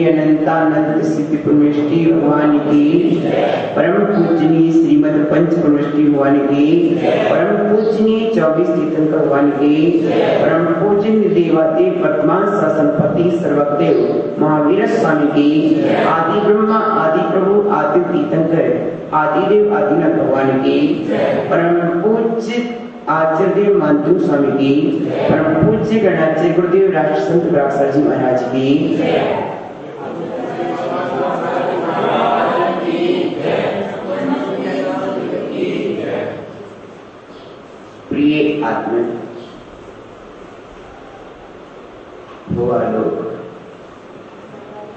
अनंतानंद सिद्धि परमेष्टि भगवान की, परम पूजनीय श्रीमद पंच परमेष्टि भगवान की, परम पूजनीय 24 तीर्थंकर भगवान की, परम पूजनीय देवादेव वर्तमान शासनपति सर्वदेव महावीर स्वामी की, आदि ब्रह्मा आदि प्रभु आदि तीर्थंकर आदिदेव आदिनाथ भगवान की, परम पूज्य आचार्य मानतू स्वामी की, परम पूज्य गणाचार्य गुरुदेव राष्ट्र संत राक्षर जी महाराज की, प्रिय आत्मा हुआ लोग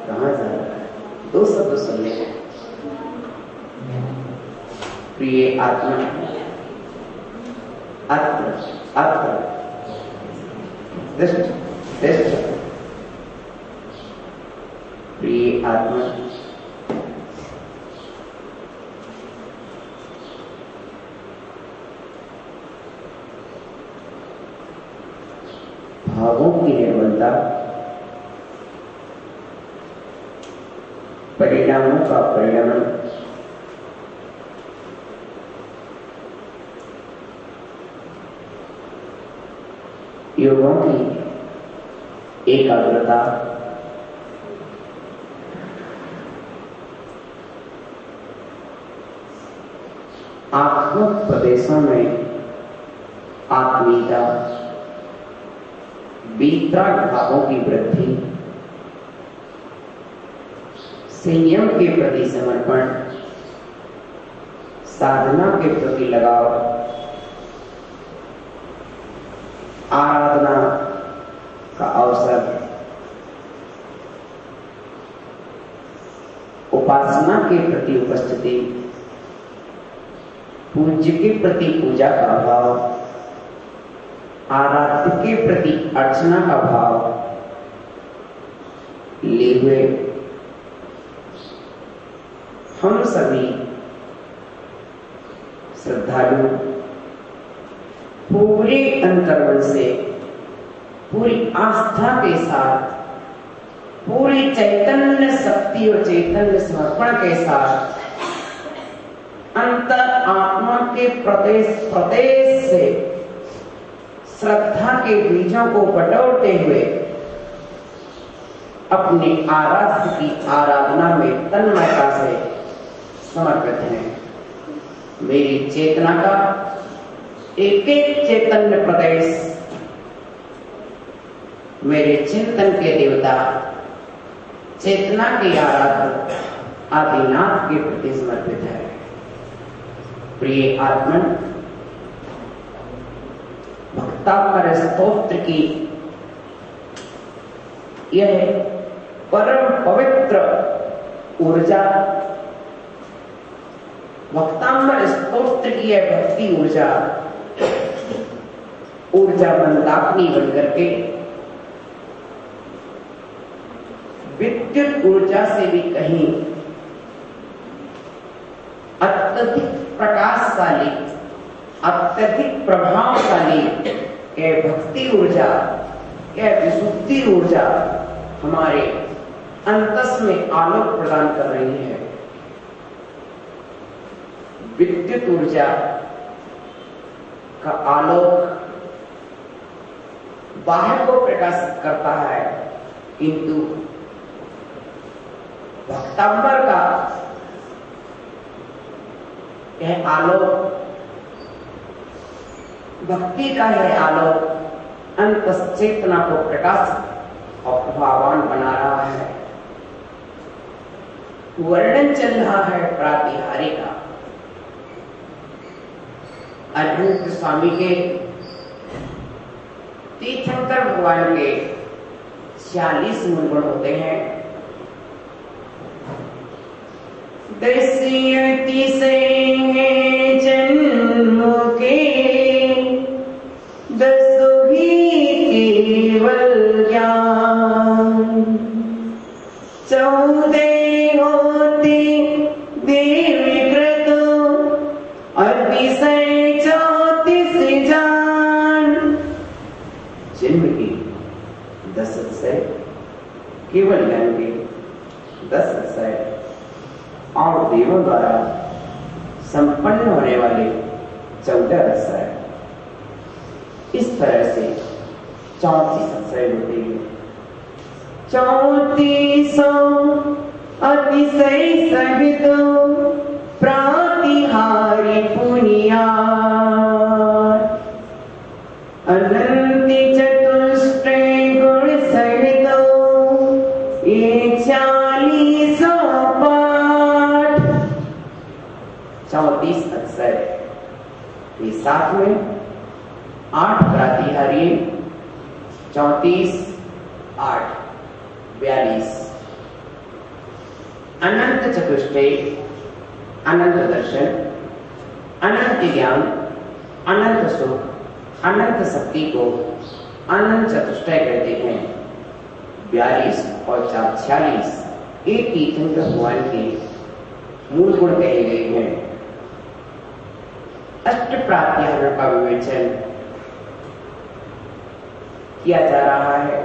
कहाँ जा रहा है? दो शब्द सुन ले। प्रिय आत्मा अत्र अत्र दृष्ट दृष्ट प्रिय आत्मा की निर्मलता, परिणामों का परिणमन, योगों की एकाग्रता, आत्मिक प्रदेशों में आत्मीयता, वीतराग भावों की वृद्धि, संयम के प्रति समर्पण, साधना के प्रति लगाव, आराधना का अवसर, उपासना के प्रति उपस्थिति, पूज्य के प्रति पूजा का भाव, आराध्य के प्रति अर्चना का भाव ले हुए हम सभी श्रद्धालु पूरे अंतर्मन से, पूरी आस्था के साथ, पूरी चैतन्य शक्ति और चैतन्य समर्पण के साथ अंतर आत्मा के प्रदेश प्रदेश से श्रद्धा के बीजों को बटोरते हुए अपने आराध्य की आराधना में तन्मयता से समर्पित हैं। मेरी चेतना का एक एक चैतन्य प्रदेश मेरे चिंतन के देवता चेतना के आराध्य आदिनाथ के प्रति समर्पित है। प्रिय आत्मन, भक्तापर स्तोत्र की यह परम पवित्र ऊर्जा, भक्तांबर स्तोत्र की यह भक्ति ऊर्जा मंदाकिनी बनकर के विद्युत ऊर्जा से भी कहीं अत्यधिक प्रकाशशाली, अत्यधिक प्रभावशाली यह भक्ति ऊर्जा, यह विशुद्धि ऊर्जा हमारे अंतस में आलोक प्रदान कर रही है। विद्युत ऊर्जा का आलोक बाहर को प्रकाशित करता है, किंतु भक्तांबर का यह आलोक, भक्ति का यह आलोक अंतश्चेतना को प्रकाशित और प्रभावान बना रहा है। वर्णन चल रहा है प्रातिहारी का। अद्भुत स्वामी के तीर्थंकर भगवान के 46 मूल गुण होते हैं। दस्यति से जन्मों के दसों ही केवल ज्ञान, 14 होते देवकृत अतिशय 34 जान। जन्म के 10 अतिशय, केवल ज्ञान के 10 अतिशय और देवों द्वारा संपन्न होने वाले 14 अतिशय। इस तरह से 34 अतिशय होते हैं। 34 अतिशय सहित प्रातिहारी पुनिया, अनंत चतुष्टय गुण सहित 40 पाठ। 34 अतिशय, ये साथ में 8 प्रातिहार्य, 34 8 42। अनंत चतुष्टय, अनंत दर्शन, अनंत ज्ञान, अनंत सुख, अनंत शक्ति को अनंत चतुष्टय कहते हैं। 42 और 46 एक तीर्थंकर भगवान के मूल गुण कहे गए हैं। अष्ट प्रात्याहारों का विवेचन किया जा रहा है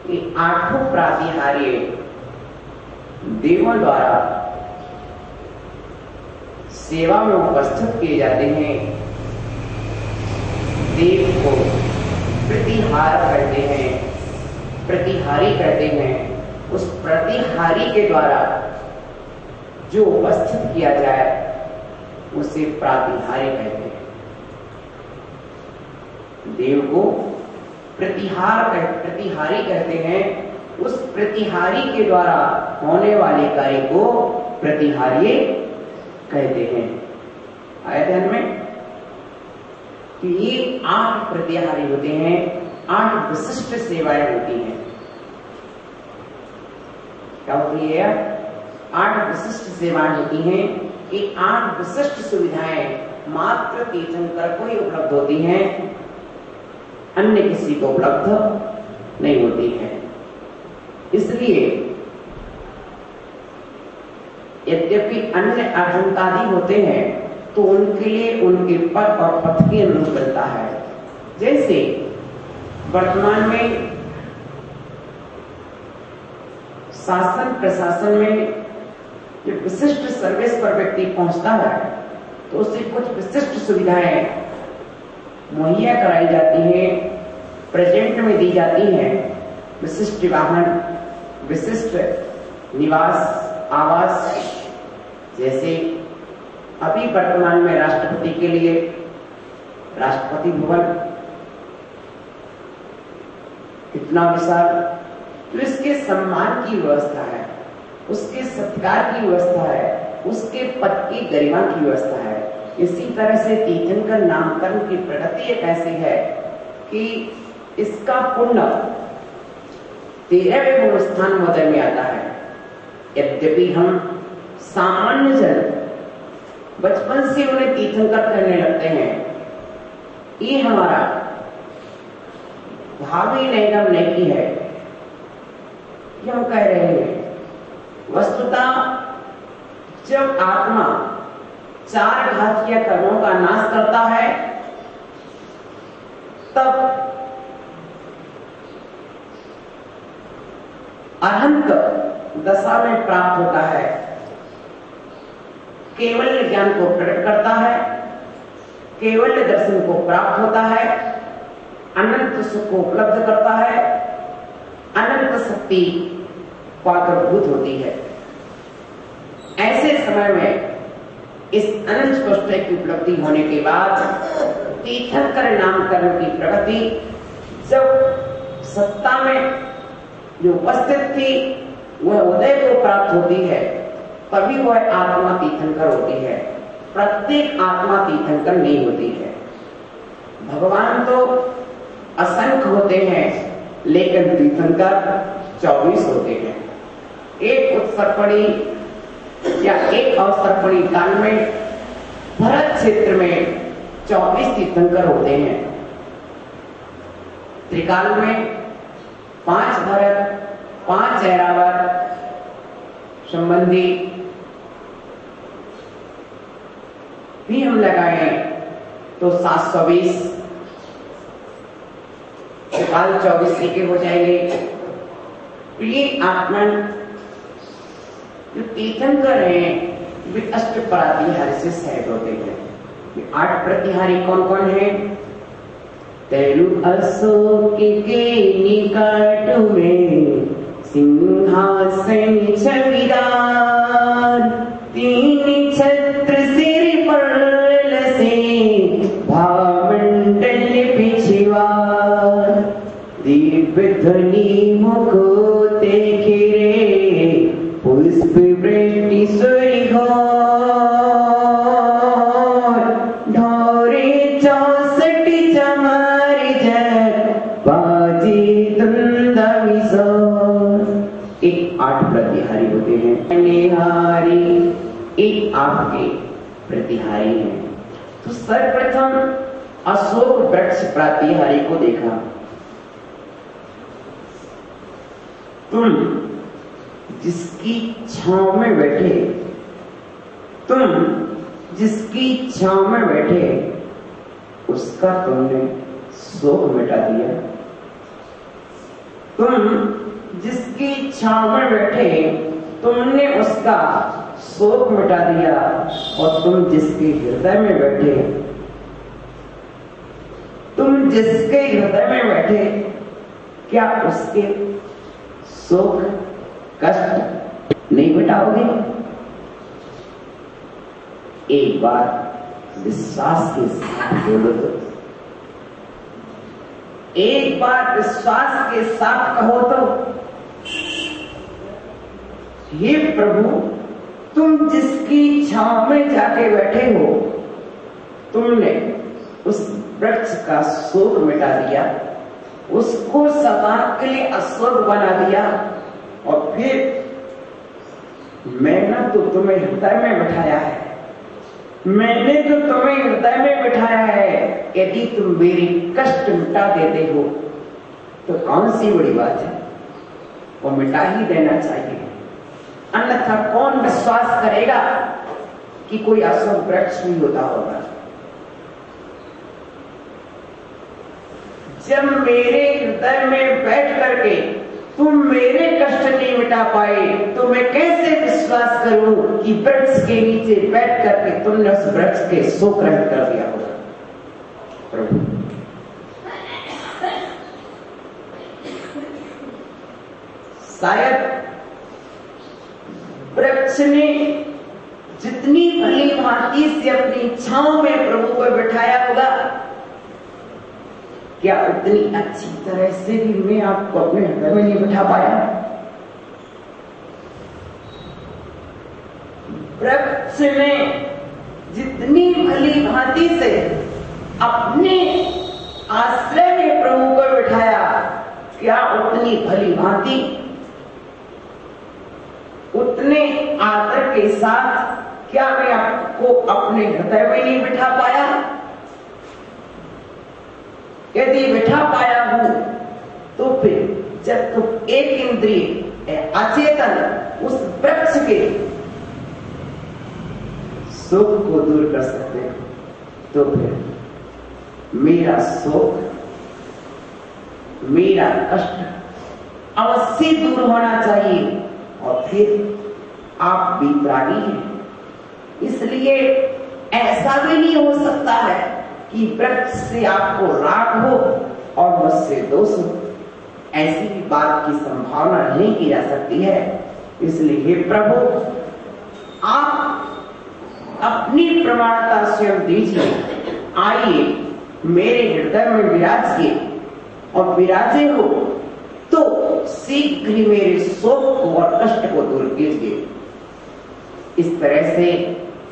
कि आठों प्रातिहार्य देवों द्वारा सेवा में उपस्थित किए जाते हैं। देव को प्रतिहार करते हैं, प्रतिहारी करते हैं। उस प्रतिहारी के द्वारा जो उपस्थित किया जाए उसे प्रातिहार्य कहते हैं। देव को प्रतिहारी कहते हैं। उस प्रतिहारी के द्वारा होने वाले कार्य को प्रतिहार्य कहते हैं। आया ध्यान में कि ये 8 प्रतिहारी होते हैं, 8 विशिष्ट सेवाएं होती हैं। क्या होती है? 8 विशिष्ट सेवाएं होती हैं। ये 8 विशिष्ट सुविधाएं मात्र तीर्थंकर को ही उपलब्ध होती हैं, अन्य किसी को उपलब्ध नहीं होती है। इसलिए यद्यपि अन्य अर्हंतादि होते हैं तो उनके लिए उनके पद और पथ के अनुरूप मिलता है। जैसे वर्तमान में शासन प्रशासन में जो विशिष्ट सर्विस पर व्यक्ति पहुंचता है तो उसे कुछ विशिष्ट सुविधाएं मुहैया कराई जाती हैं, प्रेजेंट में दी जाती हैं। विशिष्ट वाहन, विशिष्ट निवास, आवास। जैसे अभी वर्तमान में राष्ट्रपति के लिए राष्ट्रपति भवन कितना विशाल, तो इसके सम्मान की व्यवस्था है, उसके सत्कार की व्यवस्था है, उसके पद की गरिमा की व्यवस्था है। इसी तरह से तीर्थंकर नामकरण की प्रगति एक ऐसी है कि इसका पुण्य 13वें गुण स्थान महोदय में आता है। यद्यपि हम सामान्य जन बचपन से उन्हें तीर्थंकर करने लगते हैं, ये हमारा भावी निगम नहीं है कि हम कह रहे हैं। वस्तुतः जब आत्मा 4 घातीय कर्मों का नाश करता है तब अनंत दशा में प्राप्त होता है, केवल ज्ञान को प्रकट करता है, केवल दर्शन को प्राप्त होता है, अनंत सुख को उपलब्ध करता है, अनंत शक्ति पात्रभूत होती है। ऐसे समय में इस अनंत कष्ट की उपलब्धि होने के बाद तीर्थंकर नामकरण की प्रगति जब सत्ता में जो उपस्थित थी वह उदय को प्राप्त होती है, तभी वह आत्मा तीर्थंकर होती है। प्रत्येक आत्मा तीर्थंकर नहीं होती है। भगवान तो असंख्य होते हैं लेकिन तीर्थंकर 24 होते हैं। एक उत्सव पड़ी या एक अवसर पड़ी काल में भरत क्षेत्र में 24 तीर्थंकर होते हैं। त्रिकाल में 5 भरत, 5 ऐरावत संबंधी भी हम लगाएं तो 720 त्रिकाल 24 के हो जाएंगे। ये आत्मा जो तीर्थंकर हैं वे अष्ट प्रातिहार्य से सहित होते हैं। 8 प्रतिहारी कौन कौन है? तेरु अशोक के निकट में सिंहासन छविदार, 3 छत्र सिर पर लसे भामंडल पिछवार, दिव्य ध्वनि मुख देखिरे पुष्प वृष्टि सुरी घोर, ढोरे 64 चमार जग बाजी तुंदविसोर। एक 8 प्रतिहारी होते हैं। निहारी एक आपके प्रतिहारी हैं। तो सर्वप्रथम अशोक वृक्ष प्रतिहारी को देखा। तुम जिसकी छांव में बैठे, तुम जिसकी छांव में बैठे उसका तुमने शोक मिटा दिया। तुम जिसकी छांव में बैठे तुमने उसका शोक मिटा दिया, और तुम जिसके हृदय में बैठे, तुम जिसके हृदय में बैठे क्या उसके शोक कष्ट नहीं मिटाओगे? एक बार विश्वास के साथ बोलो तो, एक बार विश्वास के साथ कहो तो, हे प्रभु, तुम जिसकी छांव में जाके बैठे हो, तुमने उस वृक्ष का शोक मिटा दिया, उसको सदा के लिए अशोक बना दिया, और फिर मैंने तो तुम्हें हृदय में बिठाया है, मैंने तो तुम्हें हृदय में बिठाया है। यदि तुम मेरे कष्ट मिटा देते हो तो कौन सी बड़ी बात है, वो मिटा ही देना चाहिए। अन्यथा कौन विश्वास करेगा कि कोई अशोक वृक्ष भी होता होगा। जब मेरे हृदय में बैठ करके तुम मेरे कष्ट नहीं मिटा पाए, तो मैं कैसे विश्वास करूं कि वृक्ष के नीचे बैठ करके तुमने उस वृक्ष के शोक रहित कर दिया होगा। प्रभु, शायद वृक्ष ने जितनी भली भांति से अपनी छांव में प्रभु को बिठाया होगा, क्या उतनी अच्छी तरह से भी मैं आपको अपने हृदय में नहीं बिठा पाया? वृक्ष ने जितनी भली भांति से अपने आश्रय में प्रभु को बिठाया, क्या उतनी भली भांति उतने आदर के साथ क्या मैं आपको अपने हृदय में नहीं बिठा पाया? यदि बिठा पाया हूं तो फिर जब तुम एक इंद्रिय अचेतन उस वृक्ष के शोक को दूर कर सकते हो, तो फिर मेरा शोक, मेरा कष्ट अवश्य दूर होना चाहिए। और फिर आप वितरागी हैं, इसलिए ऐसा भी नहीं हो सकता है कि वृक्ष से आपको राग हो और मुझसे दोष हो। ऐसी भी बात की संभावना नहीं की जा सकती है। इसलिए हे प्रभु, आप अपनी प्रमाणता स्वयं दीजिए, आइए मेरे हृदय में विराजिए, और विराजे हो तो शीघ्र ही मेरे शोक को और कष्ट को दूर कीजिए। इस तरह से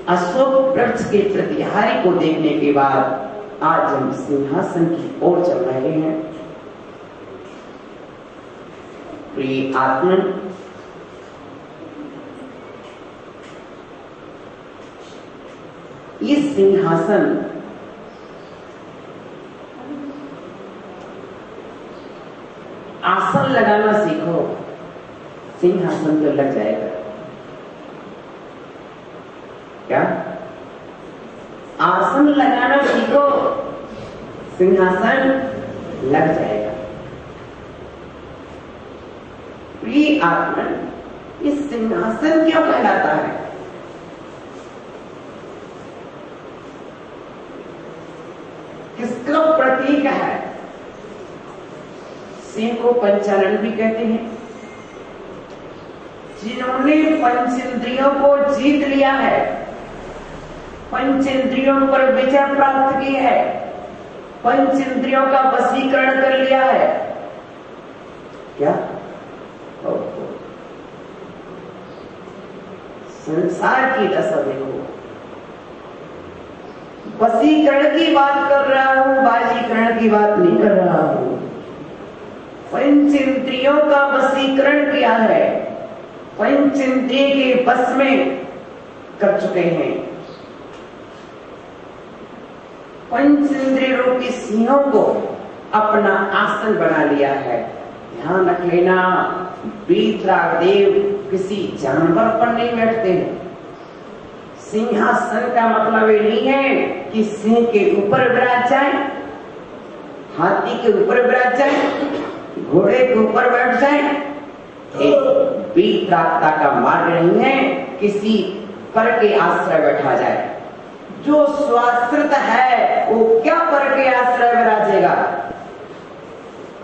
अशोक वृक्ष के प्रतिहारी को देखने के बाद आज हम सिंहासन की ओर चल रहे हैं। प्रिय आत्मा, ये सिंहासन आसन लगाना सीखो, सिंहासन तो लग जाएगा। क्या? आसन लगाना सीखो, सिंहासन लग जाएगा। प्रिय आत्मा, इस सिंहासन क्यों कहलाता है? किसका प्रतीक है? सिंह को पंचानन भी कहते हैं। जिन्होंने पंचेंद्रियों को जीत लिया है, पंचेंद्रियों पर विजय प्राप्त की है, पंचेंद्रियों का वशीकरण कर लिया है। क्या? संसार की दशा देखो। वशीकरण की बात कर रहा हूं, बाजीकरण की बात नहीं कर रहा हूं। पंचेंद्रियों का वशीकरण किया है, पंचेंद्रिय के बस में कर चुके हैं। पंचेंद्रिय रूपी सिंहों को अपना आसन बना लिया है। ध्यान रख लेना, वीतरागदेव किसी जानवर पर नहीं बैठते हैं। सिंहासन का मतलब ये नहीं है कि सिंह के ऊपर विराज जाए, हाथी के ऊपर विराज जाए। घोड़े के ऊपर बैठ जाए, एक वीतरागता का मार्ग नहीं है किसी पर के आश्रय बैठा जाए। जो स्वाश्रित है वो क्या पर के आश्रय में राजेगा।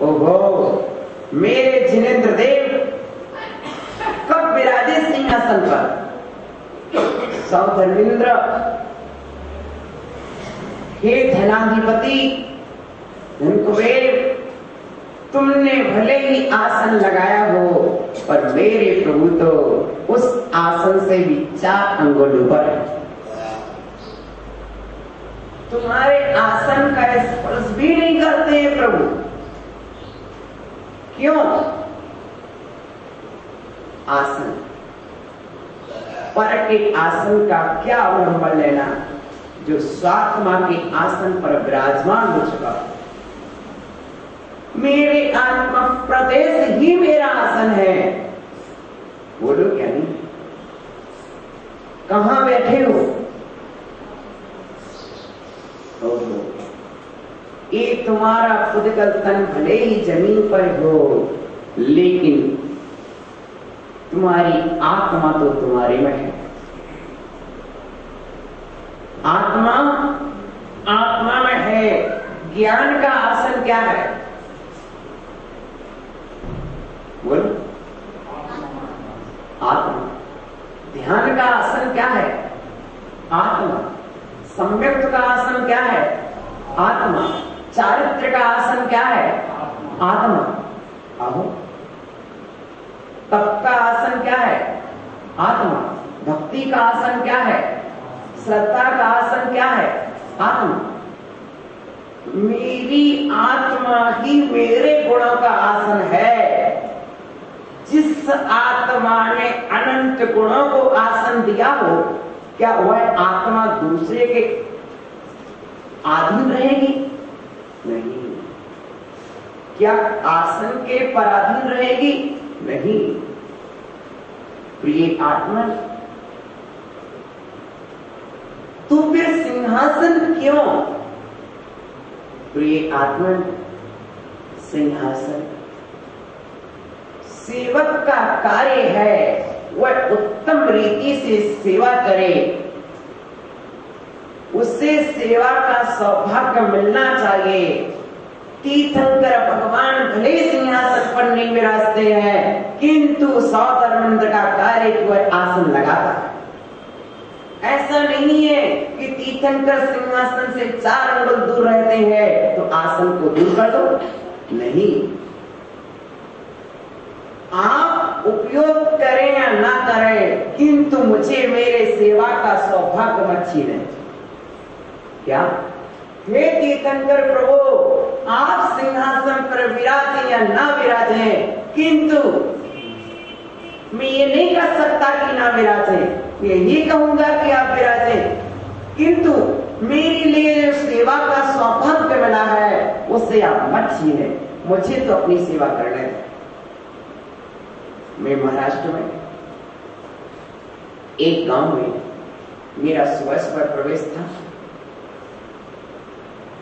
ओहो, मेरे जिनेंद्र देव कब विराजे सिंहासन पर। सौधर्मेंद्र, हे धनाधिपति धनकुबेर, तुमने भले ही आसन लगाया हो, पर मेरे प्रभु तो उस आसन से भी 4 अंगुल ऊपर है। तुम्हारे आसन का स्पर्श भी नहीं करते हैं प्रभु। क्यों? आसन पर के आसन का क्या अवलंबन लेना, जो स्वात्मा के आसन पर विराजमान हो चुका। मेरे आत्मा प्रदेश ही मेरा आसन है। बोलो क्या नहीं? कहां बैठे हो? ये तुम्हारा खुद का तन भले ही जमीन पर हो, लेकिन तुम्हारी आत्मा तो तुम्हारे में है। आत्मा आत्मा में है। ज्ञान का आसन क्या है? बोलो। आत्मा। ध्यान का आसन क्या है? आत्मा। सम्यक्त का आसन क्या है? आत्मा। चारित्र का आसन क्या है? आत्मा। आहो। तप का आसन क्या है? आत्मा। भक्ति का आसन क्या है? श्रद्धा का आसन क्या है? आत्मा। मेरी आत्मा ही मेरे गुणों का आसन है। जिस आत्मा ने अनंत गुणों को आसन दिया हो, क्या वह आत्मा दूसरे के अधीन रहेगी? नहीं। क्या आसन के पराधीन रहेगी? नहीं। प्रिय आत्मा, तो फिर सिंहासन क्यों? प्रिय आत्मा, सिंहासन सेवक का कार्य है। वह उत्तम रीति से सेवा करे, उससे सेवा का सौभाग्य मिलना चाहिए। तीर्थंकर भगवान भले सिंहासन पर नहीं विराजते हैं, किंतु सौधर्मेंद्र का कार्य वह आसन लगाता है। ऐसा नहीं है कि तीर्थंकर सिंहासन से 4 अंगुल दूर रहते हैं तो आसन को दूर कर दो। नहीं, आप उपयोग करें या ना करें, किंतु मुझे मेरे सेवा का सौभाग्य मत छीने। क्या? हे तीर्थंकर प्रभु, आप सिंहासन पर विराजें या ना विराजें, किंतु मैं ये नहीं कह सकता कि ना विराजें, यही कहूंगा कि आप विराजें, किंतु मेरे लिए जो सेवा का सौभाग्य मिला है उससे आप मत छीने। मुझे तो अपनी सेवा करने दें। मैं महाराष्ट्र में एक गांव में मेरा सुबह प्रवेश था।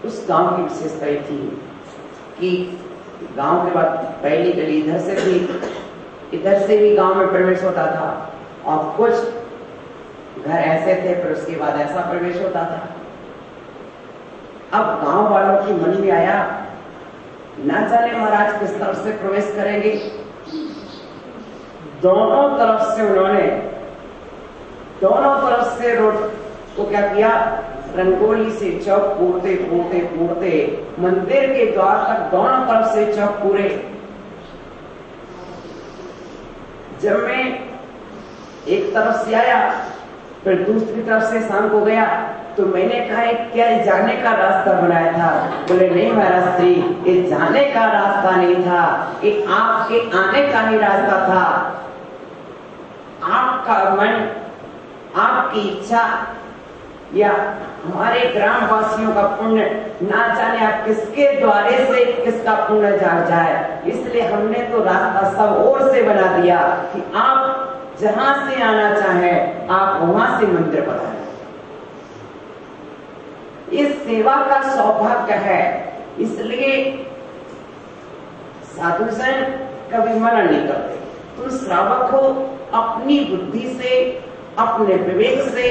उस गांव की विशेषता थी कि गांव के बाद पहली गली इधर से थी, इधर से भी गांव में प्रवेश होता था, और कुछ घर ऐसे थे फिर उसके बाद ऐसा प्रवेश होता था। अब गांव वालों के मन में आया, ना जाने महाराज किस तरफ से प्रवेश करेंगे। दोनों तरफ से उन्होंने दोनों तरफ से रोड को क्या किया, रंगोली से चौक पूरते पूरते पूरते मंदिर के द्वार तक दोनों तरफ से चौक पूरे। जब मैं एक तरफ से आया फिर दूसरी तरफ से शाम को गया तो मैंने कहा क्या जाने का रास्ता बनाया था? बोले नहीं महाराज श्री, ये जाने का रास्ता नहीं था, ये आपके आने का ही रास्ता था। आपका मन, आपकी इच्छा या हमारे ग्राम वासियों का पुण्य, ना जाने आप किसके द्वारे से किसका पुण्य जाग जाए, इसलिए हमने तो रास्ता सब ओर से बना दिया कि आप जहां से आना चाहें आप वहां से मंदिर पधारें। इस सेवा का सौभाग्य है, इसलिए साधु संत कभी मना नहीं करते। तुम श्रावक हो, अपनी बुद्धि से, अपने विवेक से,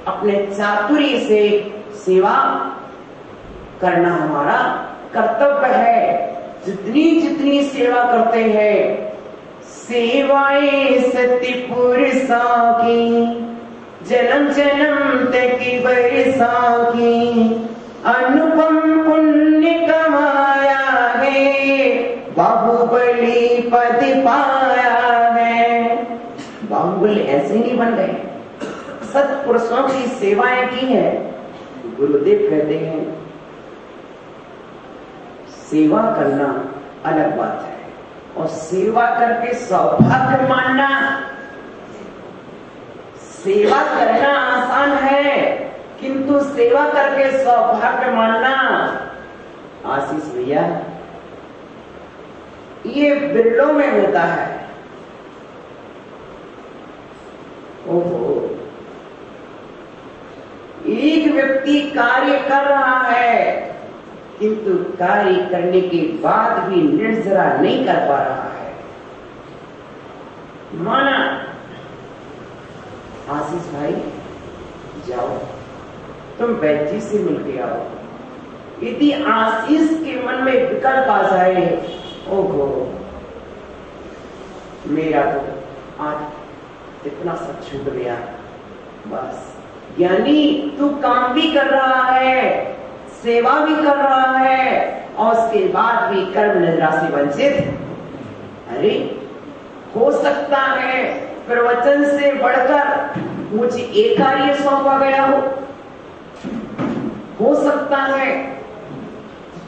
अपने चातुर्य से सेवा करना हमारा कर्तव्य है। जितनी जितनी सेवा करते हैं, सेवाएं सती पुरुषों की, जन्म जन्म तक बरसों की, अनुपम पुण्य कमाया है, बाहुबली पद पाया है। बाहुबली ऐसे नहीं बन गए, सत्पुरुषों की सेवाएं की है। गुरुदेव कहते हैं सेवा करना अलग बात है, और सेवा करके सौभाग्य मानना, सेवा करना आसान है, किंतु सेवा करके सौभाग्य मानना, आशीष भैया, ये बिरलों में होता है। ओहो, एक व्यक्ति कार्य कर रहा है, किंतु कार्य करने के बाद भी निर्जरा नहीं कर पा रहा है। माना आशीष भाई जाओ, तुम बैठी से मिलके आओ। यदि आशीष के मन में विकल्प आ जाए, ओहो मेरा तो आज इतना सब छूट गया, बस। यानी तू काम भी कर रहा है, सेवा भी कर रहा है, और उसके बाद भी कर्म निद्रा से वंचित। अरे हो सकता है प्रवचन से बढ़कर मुझे एक कार्य सौंपा गया हो सकता है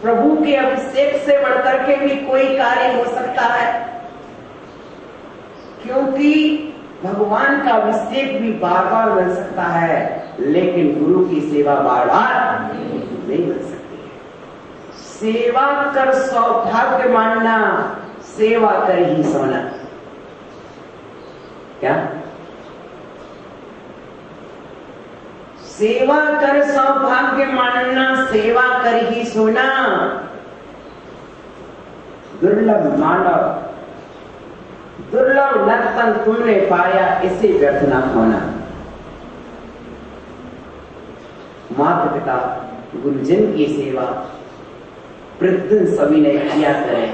प्रभु के अभिषेक से बढ़कर के भी कोई कार्य हो सकता है, क्योंकि भगवान का अभिषेक भी बार बार बन सकता है, लेकिन गुरु की सेवा बार बार नहीं बन सकती है। सेवा कर सौभाग्य मानना, सेवा कर ही सोना। क्या? सेवा कर सौभाग्य मानना, सेवा कर ही सोना। दुर्लभ मानव, दुर्लभ नर्तन तुमने पाया, इसे व्यर्थ ना होना। माता पिता गुरुजन की सेवा प्रतिदिन सभी ने किया करें।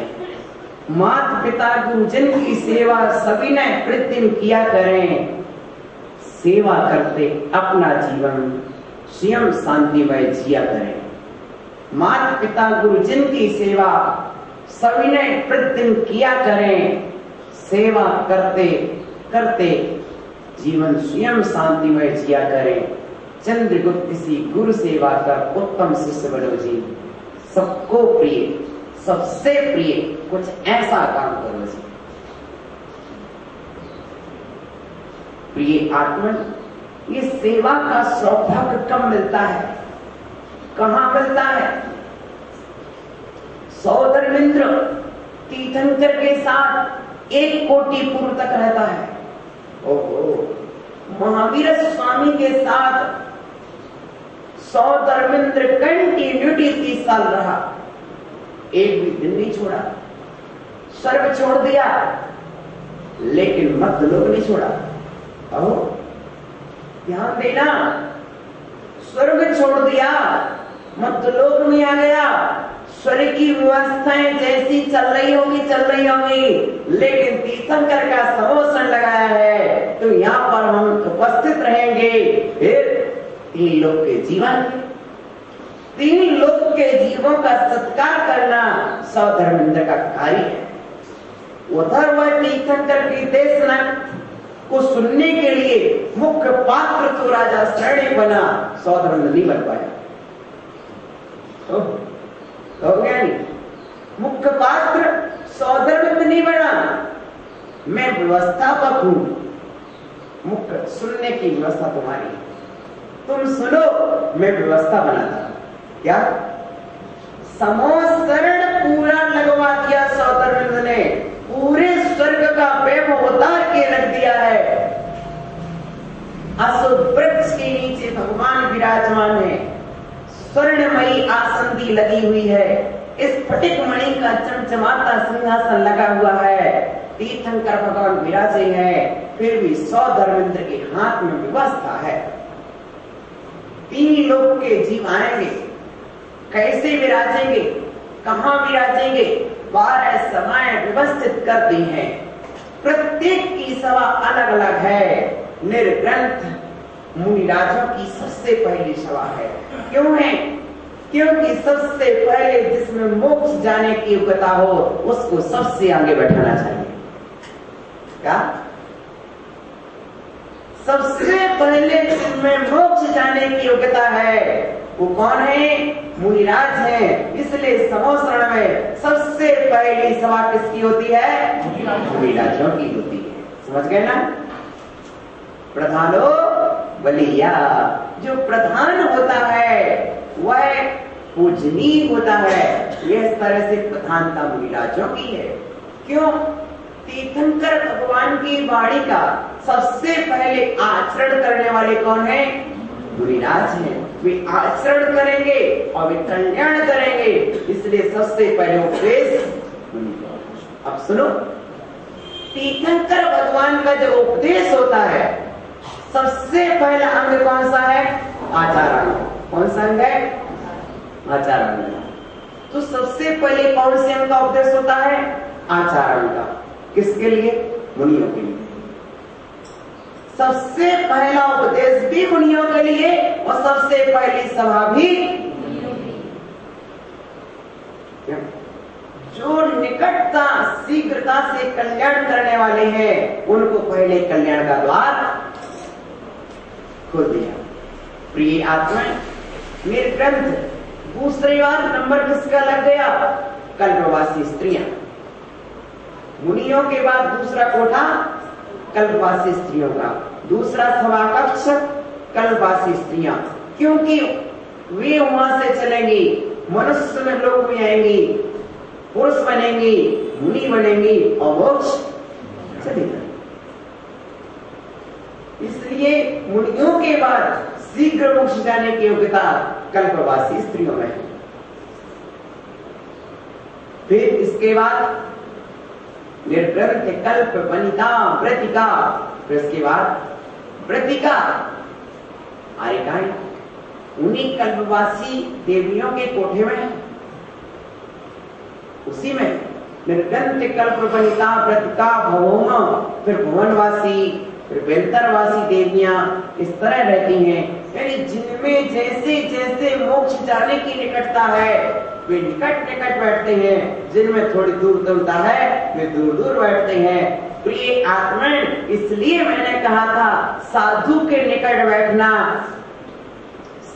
माता पिता गुरुजन की सेवा सभी ने प्रतिदिन किया करें। सेवा करते अपना जीवन स्वयं शांतिमय जिया करें। माता पिता गुरुजन की सेवा सभी ने प्रतिदिन किया करें। सेवा करते करते जीवन स्वयं शांतिमय जिया करें। चंद्रगुप्त सी गुरु सेवा कर उत्तम शिष्य बनो जी। सबको प्रिय, सबसे प्रिय कुछ ऐसा काम करो जी। प्रिय आत्मन, ये सेवा का सौभाग्य कब मिलता है, कहां मिलता है? सौधर्मेंद्र तीर्थंकर के साथ 1 कोटि पूर्व तक रहता है। ओहो, महावीर स्वामी के साथ सौधर्मेंद्र कंटिन्यूटी 30 साल रहा, एक भी दिन नहीं छोड़ा। स्वर्ग छोड़ दिया, लेकिन मध्य लोक नहीं छोड़ा। अहो ध्यान देना, स्वर्ग छोड़ दिया, मध्य लोक में आ गया। स्वर्ग की व्यवस्थाएं जैसी चल रही होगी, लेकिन तीर्थंकर का समोसन लगाया है, तो यहाँ पर हम उपस्थित रहेंगे। फिर 3 लोक के जीवन, 3 लोक के जीवों का सत्कार करना सौधर्मेंद्र का कार्य है। उधर वह तीर्थंकर की देशना को सुनने के लिए मुख्य पात्र तो राजा शरणी बना, सौधर्मेंद्र नहीं बन पाया। तो गया नहीं, मुख्य पात्र सौधर्मेंद्र नहीं बना। मैं व्यवस्थापक हूं, मुख्य सुनने की व्यवस्था तुम्हारी, तुम सुनो, मैं व्यवस्था बनाता। क्या समोसरण पूरा लगवा दिया सौधर्मेंद्र ने, पूरे स्वर्ग का वैभव उतार के रख दिया है। अशोक वृक्ष के नीचे भगवान विराजमान है, स्वर्णमयी आसन भी लगी हुई है। इस फटिक मणि का चमचमाता सिंहासन लगा हुआ है, तीर्थंकर भगवान विराजे हैं, फिर भी 100 धर्मेंद्र के हाथ में व्यवस्था है। 3 लोक के जीव आएंगे, कैसे विराजेंगे, कहाँ विराजेंगे, 12 सभाएं व्यवस्थित कर दी हैं। प्रत्येक की सभा अलग अलग है। निर्ग्रंथ मुनिराजों की सबसे पहली सभा है। क्यों है? क्योंकि सबसे पहले जिसमें मोक्ष जाने की योग्यता हो उसको सबसे आगे बैठाना चाहिए। क्या? सबसे पहले जिसमें मोक्ष जाने की योग्यता है वो कौन है? मुनिराज है। इसलिए समोसरण में सबसे पहली सभा किसकी होती है? मुनिराजों की होती है। समझ गए ना? प्रधानो बलिया, जो प्रधान होता है वह पूजनीय होता है। यह तरह से प्रधानता मुनिराजों की है। क्यों? तीर्थंकर भगवान की वाणी का सबसे पहले आचरण करने वाले कौन है? मुनिराज हैं। वे आचरण करेंगे और वे कल्याण करेंगे, इसलिए सबसे पहले उपदेश। अब सुनो, तीर्थंकर भगवान का जो उपदेश होता है सबसे पहला अंग कौन सा है? आचारांग। कौन सा अंग है? आचारांग। तो सबसे पहले कौन से अंग का उपदेश होता है? आचारांग का। किसके लिए? मुनियों के लिए। सबसे पहला उपदेश भी मुनियों के लिए और सबसे पहली सभा भी। जो निकटता शीघ्रता से कल्याण करने वाले हैं उनको पहले कल्याण का द्वार खोल दिया। प्रिय आत्मा, मेरे ग्रंथ दूसरी बार नंबर किसका लग गया? कल्पवासी स्त्रियां। मुनियों के बाद दूसरा कोठा कल्पवासी स्त्रियों का, दूसरा सभा कक्ष कल्पवासी स्त्रियां। क्योंकि वे वहां से चलेंगी, मनुष्य में लोग में आएंगी, पुरुष बनेंगी, मुनि बनेंगी और मोक्ष चलेगा। इसलिए मुनियों के बाद शीघ्र मोक्ष जाने की योग्यता कल्पवासी स्त्रियों में है। फिर इसके बाद निर्ग्रंथ कल्प वनिता व्रतिका, फिर इसके बाद व्रतिका आर्यकाएं उन्हीं कल्पवासी देवियों के कोठे में है। उसी में निर्ग्रंथ कल्प वनिता व्रतिका भवोम, फिर भुवनवासी, फिर बेलतरवासी देवियां इस तरह रहती हैं। यानी जिनमें जैसे जैसे मोक्ष जाने की निकटता है वे निकट निकट बैठते हैं, जिनमें थोड़ी दूर दूरता है वे दूर दूर बैठते हैं। प्रिय आत्मा, इसलिए मैंने कहा था साधु के निकट बैठना,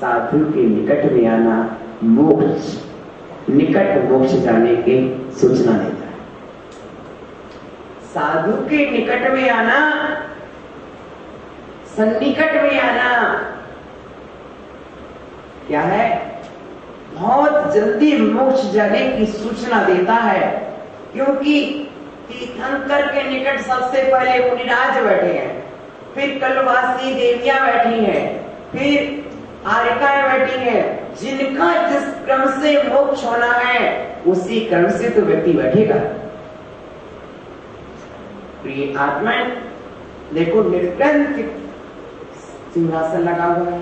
साधु के निकट में आना मोक्ष, निकट मोक्ष जाने की सूचना देता है। साधु के निकट में आना, सन्निकट में आना क्या है? बहुत जल्दी मोक्ष जाने की सूचना देता है। क्योंकि तीर्थंकर के निकट सबसे पहले मुनिराज बैठे हैं, फिर कल्पवासी देवियां बैठी हैं, फिर आर्यकाएं बैठी हैं। जिनका जिस क्रम से मोक्ष होना है उसी क्रम से तो व्यक्ति बैठेगा। प्रिय आत्मा, देखो निर्ग्रंथ सिंहासन लगा हुआ है।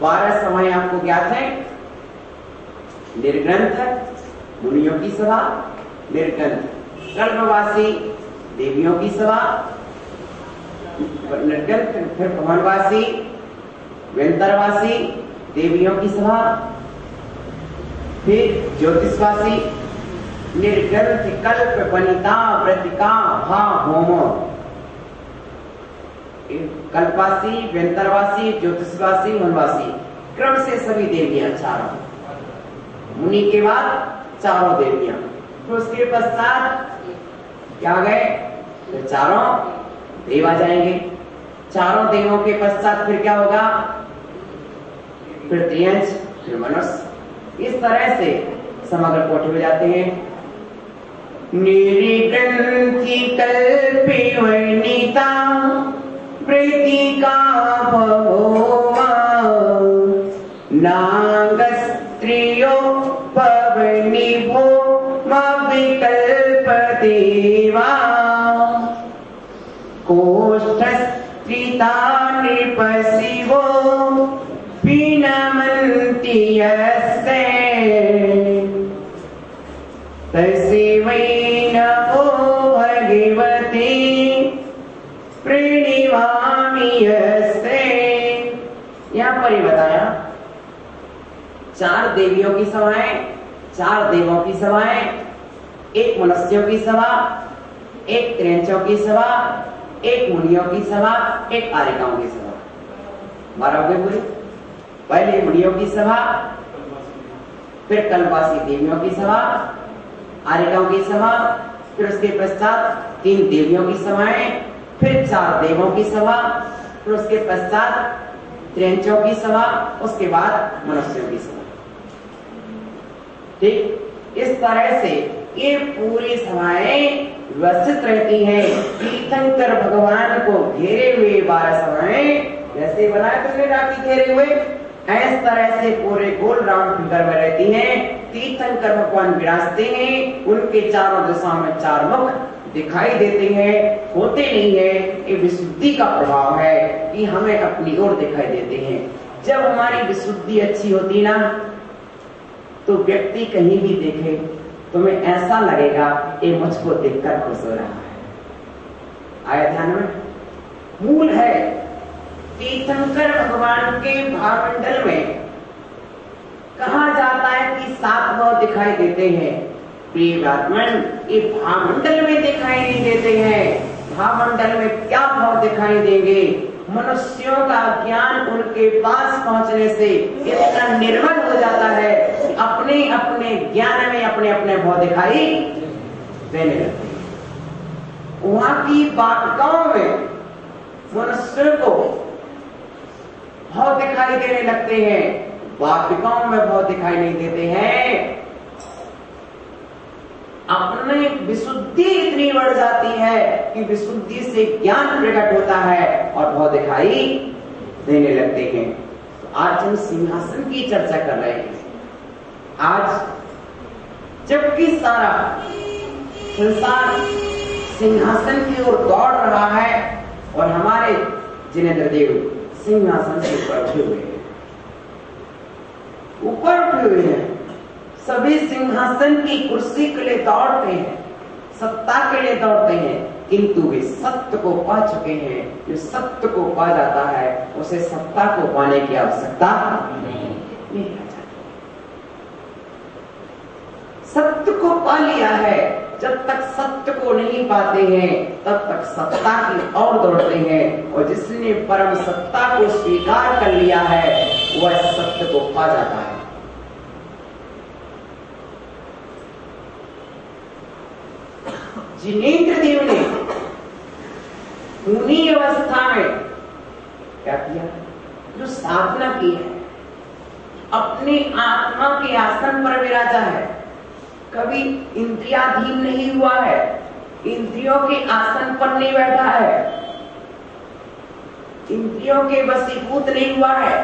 12 समय आपको ज्ञात है। निर्ग्रंथ मुनियों की सभा, निर्ग्रंथ कल्पवासी देवियों की सभा, निर्ग्रंथ फिर भुवनवासी वेंतरवासी देवियों की सभा, फिर ज्योतिषवासी, निर्ग्रंथ कल्प वनिता व्रतिका भा होम। कल्पवासी, वेंतरवासी, ज्योतिषवासी, वनवासी क्रम से सभी देवियां चारों। मुनि के बाद चारों देवियां, फिर उसके पश्चात क्या गए? फिर चारों देव आ जाएंगे। चारों देवों के पश्चात फिर क्या होगा? फिर त्रियंश, फिर मनुष्य। इस तरह से समग्र कोटि में जाते हैं। निर्ग्रंथि कल्पे वनिता व्रतिका भवोमा, नागस्त्रियो पवनि भो कोष्ठस्त्रिता नृपशिवो पीनमन्ति यस्ते तस्मै नमो भगवते प्रणिवामि यस्ते। यहाँ पर ही बताया 4 देवियों की सभाएं, 4 देवों की सभाएं, 1 मनुष्यों की सभा, 1 त्रैंचों की सभा, 1 मुनियों की सभा, 1 आर्यकाओं की सभा। 12 हो गई पूरी। पहले मुनियों की सभा, फिर कल्पवासी देवियों की सभा, आर्यकाओं की सभा, फिर उसके पश्चात 3 देवियों की सभाएं, फिर 4 देवों की सभा, फिर उसके पश्चात त्रैंचों की सभा, उसके बाद मनुष्यों की सभा। ठीक इस तरह से ये पूरी सभाएं व्यवस्थित रहती हैं। तीर्थंकर भगवान को घेरे हुए 12 सभाएं जैसे बनाए तुमने राखी घेरे हुए, इस तरह से पूरे गोल राउंड फिगर में रहती हैं। तीर्थंकर भगवान विराजते हैं, उनके चारों दिशाओं में 4 मुख दिखाई देते हैं, होते नहीं है। ये विशुद्धि का प्रभाव है कि हमें अपनी ओर दिखाई देते हैं। जब हमारी विशुद्धि अच्छी होती ना, तो व्यक्ति कहीं भी देखे तुम्हें ऐसा लगेगा ये मुझको देखकर खुश हो रहा है। आया ध्यान में? मूल है तीर्थंकर भगवान के भावमंडल में कहा जाता है कि 7 भाव दिखाई देते हैं। प्रिय आत्मन, ये भावमंडल में दिखाई नहीं देते हैं। भावमंडल में क्या भाव दिखाई देंगे? मनुष्यों का ज्ञान उनके पास पहुंचने से इतना निर्मल हो जाता है कि अपने अपने ज्ञान में अपने अपने भाव दिखाई देने लगते हैं। वहां की वाटिकाओं में मनुष्य को भाव दिखाई देने लगते हैं, वाटिकाओं में भाव दिखाई नहीं देते हैं। अपने विशुद्धि इतनी बढ़ जाती है कि विशुद्धि से ज्ञान प्रकट होता है और भाव दिखाई देने लगते हैं। तो आज हम सिंहासन की चर्चा कर रहे हैं। आज जबकि सारा संसार सिंहासन की ओर दौड़ रहा है और हमारे जिनेंद्र देव सिंहासन से ऊपर उठे हुए हैं, ऊपर उठे हुए हैं। सभी सिंहासन की कुर्सी के लिए दौड़ते हैं, सत्ता के लिए दौड़ते हैं, किंतु वे सत्य को पा चुके हैं। जो सत्य को पा जाता है उसे सत्ता को पाने की आवश्यकता नहीं है। सत्य को पा लिया है, जब तक सत्य को नहीं पाते हैं तब तक सत्ता की ओर दौड़ते हैं। और जिसने परम सत्ता को स्वीकार कर लिया है वह सत्य को पा जाता है। जिनेंद्र देव ने उन्हीं अवस्था में क्या किया? जो साधना की है, अपने आत्मा के आसन पर विराजा है, कभी इंद्रियाधीन नहीं हुआ है, इंद्रियों के आसन पर नहीं बैठा है, इंद्रियों के वशीभूत नहीं हुआ है।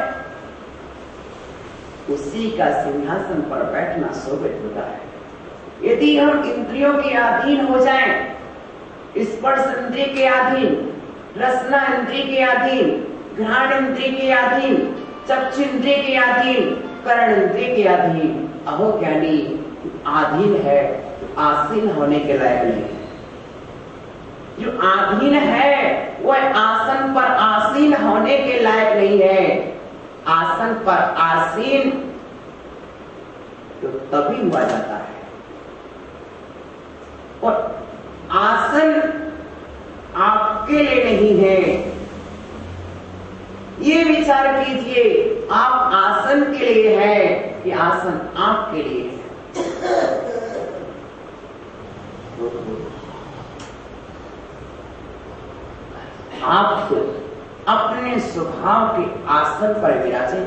उसी का सिंहासन पर बैठना शोभित होता है। यदि हम इंद्रियों के अधीन हो जाएं, स्पर्श इंद्रिय के अधीन, रसना इंद्रिय के अधीन, घ्राण इंद्रिय के अधीन, चक्षु इंद्रिय के अधीन, कर्ण इंद्रिय के अधीन, अहो ज्ञानी आधीन है, आसीन होने के लायक नहीं है। जो आधीन है वह आसन पर आसीन होने के लायक नहीं है। आसन पर आसीन तो तभी हुआ जाता है। और आसन आपके लिए नहीं है, ये विचार कीजिए। आप आसन के लिए है कि आसन आपके लिए है? आप तो अपने स्वभाव के आसन पर विराजे,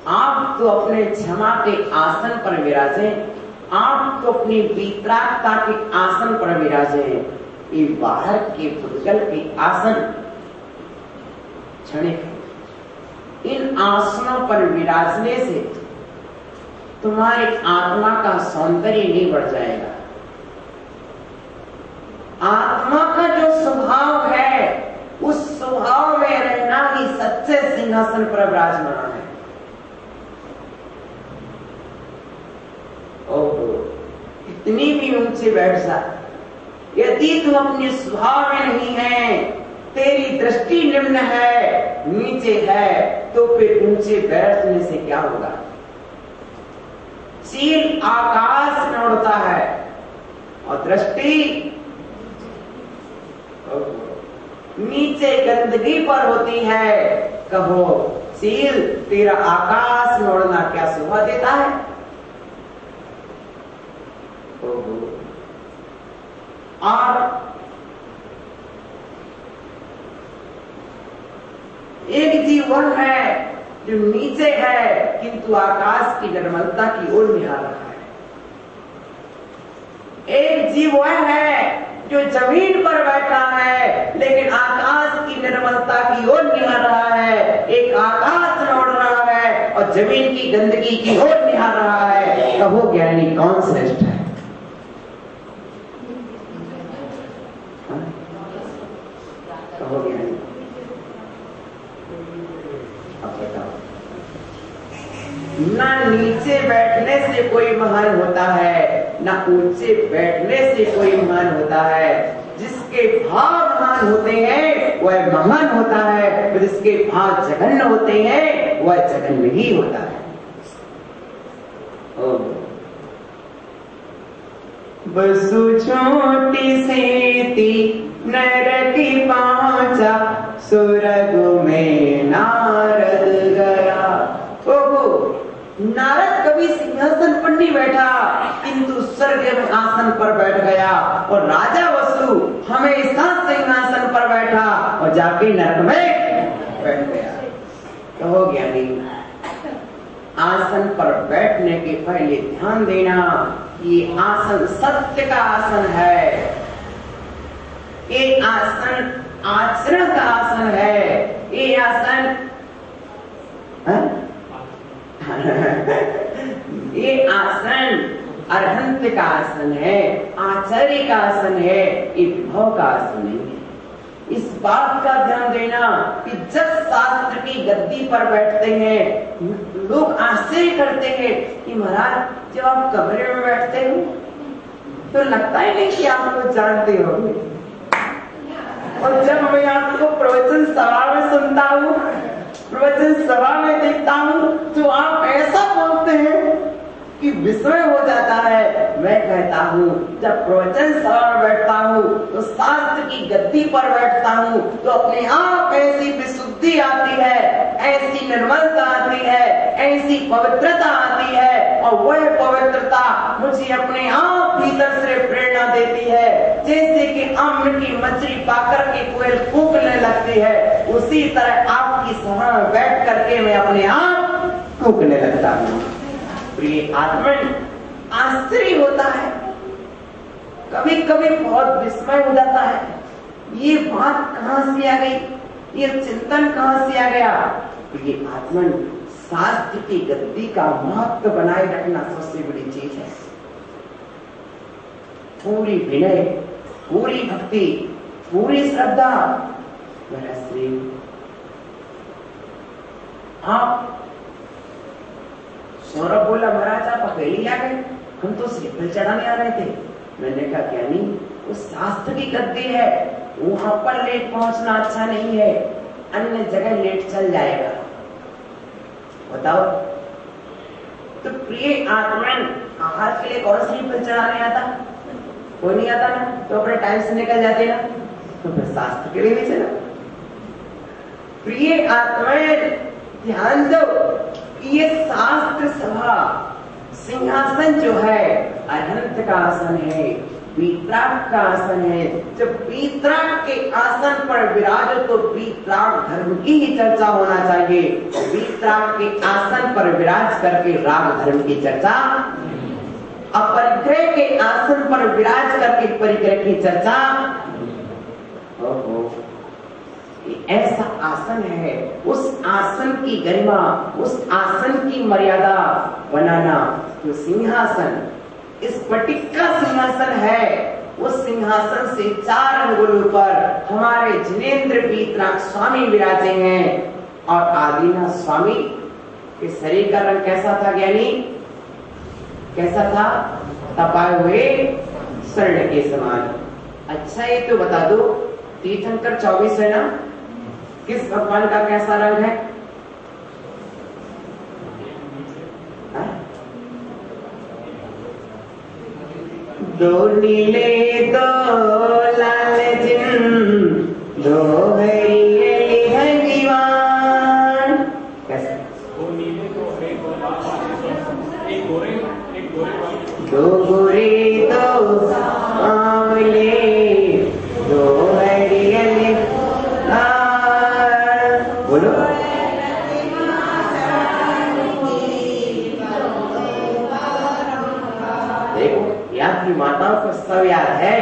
आप तो अपने क्षमा के आसन पर विराजे, आप तो अपनी वितरागता के आसन पर विराजे। ये बाहर के भूतगल के आसन क्षणिक है। इन आसनों पर विराजने से तुम्हारी आत्मा का सौंदर्य नहीं बढ़ जाएगा। आत्मा का जो स्वभाव है सिंहासन पर विराजमान है। ओहो, इतनी भी ऊंचे बैठ जा। यदि तुम अपने स्वभाव में नहीं है, तेरी दृष्टि निम्न है, नीचे है, तो फिर ऊंचे बैठने से क्या होगा? चील आकाश में उड़ता है और दृष्टि नीचे गंदगी पर होती है। कहो चील, तेरा आकाश में उड़ना क्या शोभा देता है? और एक जीव वह है जो नीचे है किंतु आकाश की निर्मलता की ओर निहार रहा है। एक जीव वह है जो जमीन पर बैठा है लेकिन आकाश की निर्मलता की ओर निहार रहा है। एक आकाश में उड़ रहा है और जमीन की गंदगी की ओर निहार रहा है। कहो ज्ञानी कौन श्रेष्ठ है? कहो ज्ञानी, अब बताओ। ना नीचे बैठने से कोई महान होता है, ना ऊंचे बैठने से कोई महान होता है। जिसके भाव महान होते हैं वह महान होता है, जिसके भाव जघन्य होते हैं वह जघन्य ही होता है। बसु छोटी सी नर की पहुंचा, स्वर्ग में नारद गया। ओहो, नारद कभी सिंहासन पर नहीं बैठा किंतु स्वर्ग में आसन पर बैठ गया, और राजा वसु हमेशा सिंहासन पर बैठा और जाके नरक में बैठ गया। कहो ज्ञानी, आसन पर बैठने के पहले ध्यान देना, ये आसन सत्य का आसन है। ये आसन आचरण का आसन है। ये आसन ये आसन अरहंत का आसन है, आचार्य का आसन है, ये विभव का आसन नहीं है। इस बात का ध्यान देना कि जब शास्त्र की गद्दी पर बैठते हैं लोग आश्चर्य करते हैं कि महाराज जब आप कमरे में बैठते हो तो लगता ही नहीं कि आप लोग जानते होंगे, और जब मैं आपको प्रवचन सभा में सुनता हूँ, प्रवचन सभा में देखता हूँ, तो आप ऐसा बोलते हैं कि विस्मय हो जाता है। मैं कहता हूँ जब प्रवचन सभा में बैठता हूँ तो शास्त्र की गद्दी पर बैठता हूँ तो अपने आप ऐसी विशुद्धि आती है, ऐसी निर्मलता आती है, ऐसी पवित्रता आती है, और वह पवित्रता मुझे अपने आप भीतर से प्रेरणा देती है। जैसे कि अम्न की मछली पाकर के कोयल फूंकने लगती है, उसी तरह आपकी सभा में बैठ करके मैं अपने आप फूंकने लगता हूँ। प्रिय आत्मन, आश्चर्य होता है, कभी कभी बहुत विस्मय हो जाता है, ये बात कहाँ से आ गई, ये चिंतन कहाँ से आ गया। प्रिय आत्मन, शास्त्र की गद्दी का महत्व बनाए रखना सबसे बड़ी चीज है। पूरी विनय, पूरी भक्ति, पूरी श्रद्धा। मेरा श्री आप सौरभ बोला महाराज आप अकेले आ गए, हम तो श्रीफल चढ़ाने आ रहे थे। मैंने कहा क्या नहीं, वो शास्त्र की गद्दी है, वहां पर लेट पहुंचना अच्छा नहीं है, अन्य जगह लेट चल जाएगा। बताओ तो प्रिय आत्मन, आज के लिए कौन श्रीफल चढ़ाने आता? कोई नहीं आता ना, तो अपने टाइम से निकल जाते ना, तो फिर शास्त्र के लिए नहीं चला। प्रिय आत्मन, ध्यान दो, ये शास्त्र सभा सिंहासन जो है अरहंत का आसन है, वीतराग का आसन है। जब वीतराग के आसन पर विराजो तो वीतराग धर्म की ही चर्चा होना चाहिए। वीतराग के आसन पर विराज करके राग धर्म की चर्चा, अपरिग्रह के आसन पर विराज करके परिग्रह की चर्चा। ऐसा आसन है, उस आसन की गरिमा, उस आसन की मर्यादा बनाना। जो सिंहासन इस स्फटिक का सिंहासन है, उस सिंहासन से 4 अंगुलों पर हमारे जिनेंद्र वीतराग स्वामी विराजे हैं। और आदिनाथ स्वामी के शरीर का रंग कैसा था ज्ञानी? कैसा था? तपाए हुए स्वर्ण के समान। अच्छा ये तो बता दो, तीर्थंकर 24 है ना, किस भगवान का कैसा रंग है? दो नीले दो लाल जिन दो हरियली है दीवान। कैसे? दो गोरे दो सांवले दो हरियली लाल। बोलो। आपकी माताओं को सब याद है,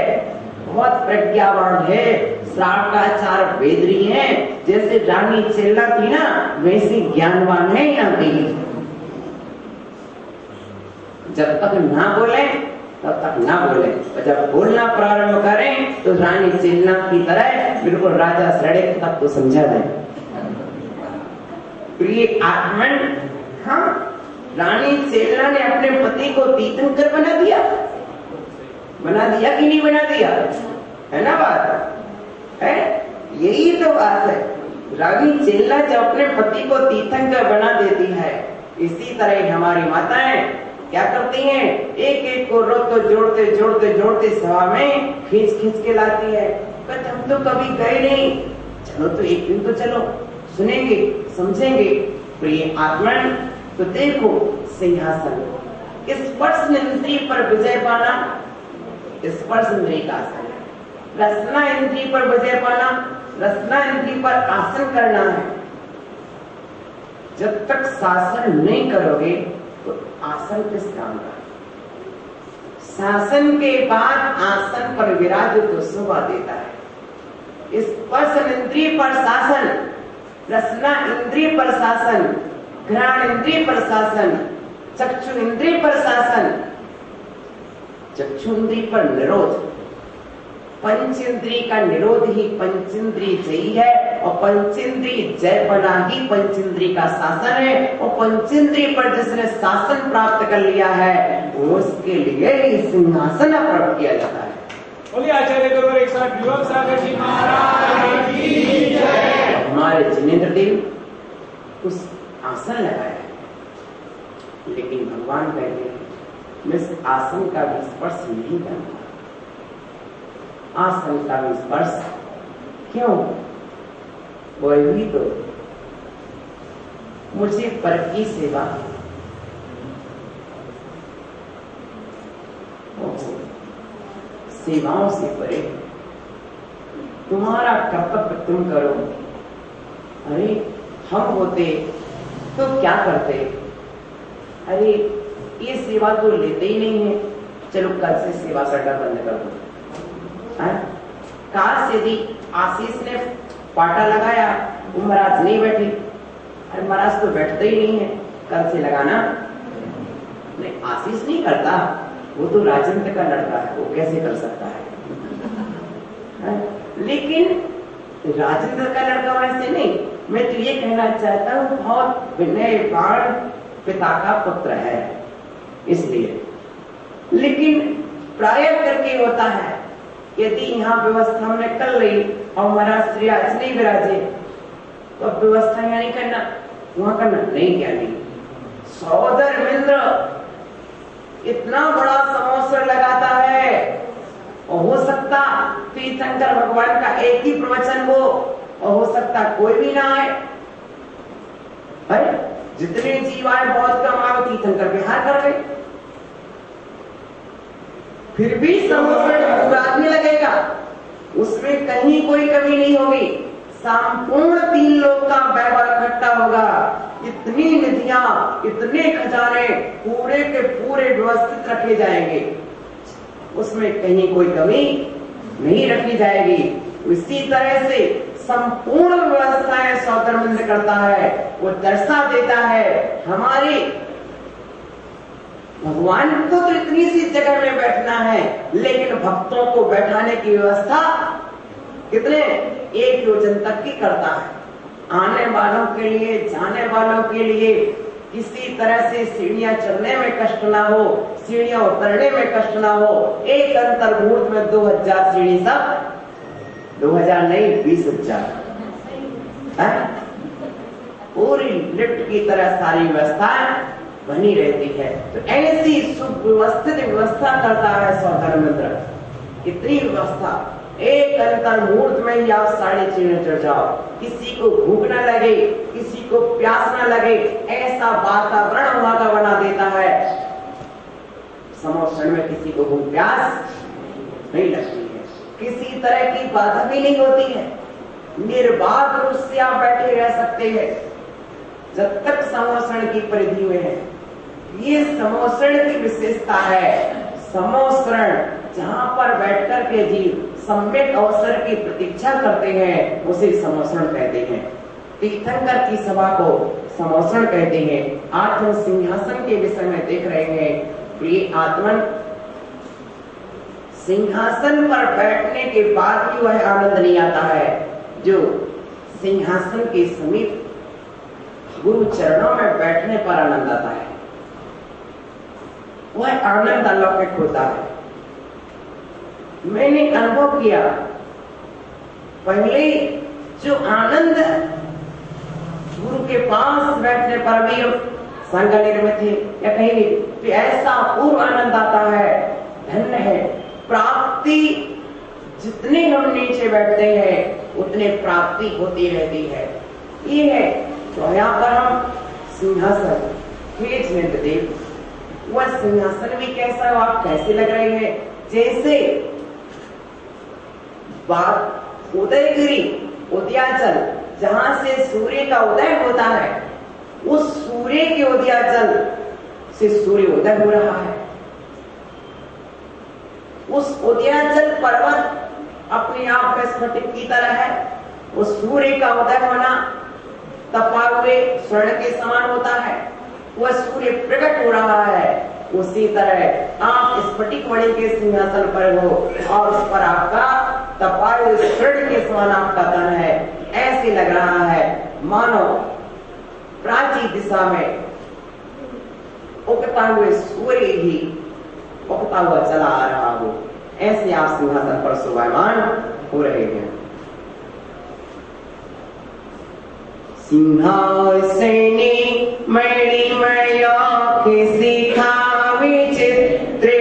बहुत प्रज्ञावान है, श्रावकाचार वेदरी है। जैसे रानी चेल्ला थी ना, वैसी ज्ञानवान है यहाँ की। जब तक ना बोले तब तक ना बोले, और जब बोलना प्रारंभ करें तो रानी चेल्ला की तरह बिल्कुल राजा सड़क तक को समझा दें। प्रिय आत्मन, हाँ, रानी चेल्ला ने अपने पति को तीर्थंकर बना दिया। बना दिया कि नहीं बना दिया? है ना बात है? यही तो बात है। रानी चेल्ला जब अपने पति को तीर्थंकर बना देती है, इसी तरह हमारी माताएं क्या करती हैं? एक एक को रोज तो जोड़ते जोड़ते जोड़ते सभा में खींच खींच के लाती है। पर हम तो कभी गए नहीं, चलो तो एक दिन तो चलो, सुनेंगे समझेंगे। प्रिय आत्मन, तो देखो सिंहासन, स्पर्श इंद्रिय पर विजय पाना, स्पर्श इंद्रिय का आसन, रसना इंद्रिय पर विजय पाना, रसना इंद्रिय पर आसन करना है। जब तक शासन नहीं करोगे तो आसन किस काम का? शासन के बाद आसन पर विराज तो शोभा देता है। स्पर्श इंद्रिय पर शासन, रसना इंद्रिय पर शासन, घ्राण इंद्रिय पर शासन, चक्षु इंद्रिय पर शासन, चक्षु इंद्रिय पर निरोध। पंचेंद्रिय का निरोध ही पंचेंद्रिय जयी है, और पंचेंद्रिय जय बना ही पंचेंद्रिय का शासन है। और पंचेंद्रिय पर जिसने शासन प्राप्त कर लिया है, उसके लिए ही सिंहासन प्राप्त किया जाता है। बोलिए आचार्य गुरु एक साथ युवक सागर जी महाराज की जय। हमारे जिनेंद्र देव उस आसन लगाया है, लेकिन भगवान कहते हैं मैं इस आसन का भी स्पर्श नहीं करूंगा। आसन का भी स्पर्श क्यों? वही तो मुझे पर की सेवा, सेवाओं से परे तुम्हारा कर्तव्य तुम करो। अरे हम होते तो क्या करते? अरे ये सेवा तो लेते ही नहीं है, चलो कल से सेवा करना बंद कर दो। काश यदि आशीष ने पाटा लगाया, वो महाराज नहीं बैठे, अरे महाराज तो बैठते ही नहीं है, कल से लगाना। नहीं, आशीष नहीं करता, वो तो राजेंद्र का लड़का है, वो कैसे कर सकता है? लेकिन राजेंद्र का लड़का वैसे नहीं। मैं तो ये कहना चाहता हूँ, बहुत विनयवान पिता का पुत्र है इसलिए। लेकिन प्राय करके होता है, यदि यहाँ व्यवस्था हमने कर ली और महाराज श्री आज नहीं विराजे, तो अब व्यवस्था यहाँ नहीं करना, वहां करना नहीं, क्या नहीं। सहोदर मिंद्र इतना बड़ा समोसर लगाता है, और हो सकता तीर्थंकर भगवान का एक ही प्रवचन हो, और हो सकता कोई भी ना आए। अरे जितने जीव आए बहुत कम आए, तीर्थंकर बिहार कर गए, फिर भी समोसर उड़ाने लगेगा, उसमें कहीं कोई कमी नहीं होगी। संपूर्ण 3 लोक का वैभव इकट्ठा होगा, इतनी निधियां, इतने खजाने पूरे के पूरे व्यवस्थित रखे जाएंगे, उसमें कहीं कोई कमी नहीं रखी जाएगी। इसी तरह से संपूर्ण व्यवस्थाएं सौदरमिंद करता है, वो दर्शा देता है हमारी भगवान को तो इतनी सी जगह में बैठना है, लेकिन भक्तों को बैठाने की व्यवस्था कितने 1 योजन तक की करता है। आने वालों के लिए, जाने वालों के लिए किसी तरह से सीढ़ियां चढ़ने में कष्ट ना हो, सीढ़ियां उतरने में कष्ट ना हो। एक अंतर मुहूर्त में 2000 सीढ़ी, सब 2000 नहीं 20,000 पूरी लिफ्ट की तरह सारी व्यवस्था बनी रहती है। तो ऐसी सुव्यवस्थित व्यवस्था करता है सौधर्मेंद्र। कितनी व्यवस्था, एक अंतर मुहूर्त में ही आप 3.5 चढ़ जाओ, किसी को भूख न लगे, किसी को प्यास न लगे, ऐसा वातावरण वहां का बना देता है। समोक्षण में किसी को भूख प्यास नहीं लगती है, किसी तरह की बाधा भी नहीं होती है, निर्बाध रूप से आप बैठे रह सकते हैं जब तक समोषण की परिधि में है। ये समोषण की विशेषता है। समोषण जहां पर बैठकर के जीव सम्यक अवसर की प्रतीक्षा करते हैं उसे समोषण कहते हैं। तीर्थंकर की सभा को समोषण कहते हैं। आज हम सिंहासन के विषय में देख रहे हैं। प्रिय आत्मन, सिंहासन पर बैठने के बाद भी वह आनंद नहीं आता है जो सिंहासन के समीप गुरु चरणों में बैठने पर आनंद आता है। वह आनंद अलौकिक होता है। मैंने अनुभव किया, पहले जो आनंद गुरु के पास बैठने पर भी संगलीर में थे या कहीं भी, तो ऐसा पूर्व आनंद आता है। धन्य है, प्राप्ति जितने हम नीचे बैठते हैं उतने प्राप्ति होती रहती है। ये है तो यहाँ पर हम सिंहासन देव, वह सिंहासन भी कैसा, आप कैसे लग रहे हैं, जैसे बात उदयगिरी उदयाचल जहां से सूर्य का उदय होता है, उस सूर्य के उदयाचल से सूर्य उदय हो रहा है। उस उदयाचल पर्वत अपने आप में स्फटिक की तरह है। उस सूर्य का उदय होना तपा हुए स्वर्ण के समान होता है। वह सूर्य प्रकट हो रहा है। उसी तरह आप स्फटिक मणि के सिंहासन पर हो और उस पर आपका तपा हुए स्वर्ण के समान आपका तन है। ऐसे लग रहा है मानो प्राची दिशा में उगता हुए सूर्य ही उगता हुआ चला आ रहा हो। ऐसे आप सिंहासन पर शोभायमान हो रहे हैं। सिंहासने मणिमय शिखा विचित्रे,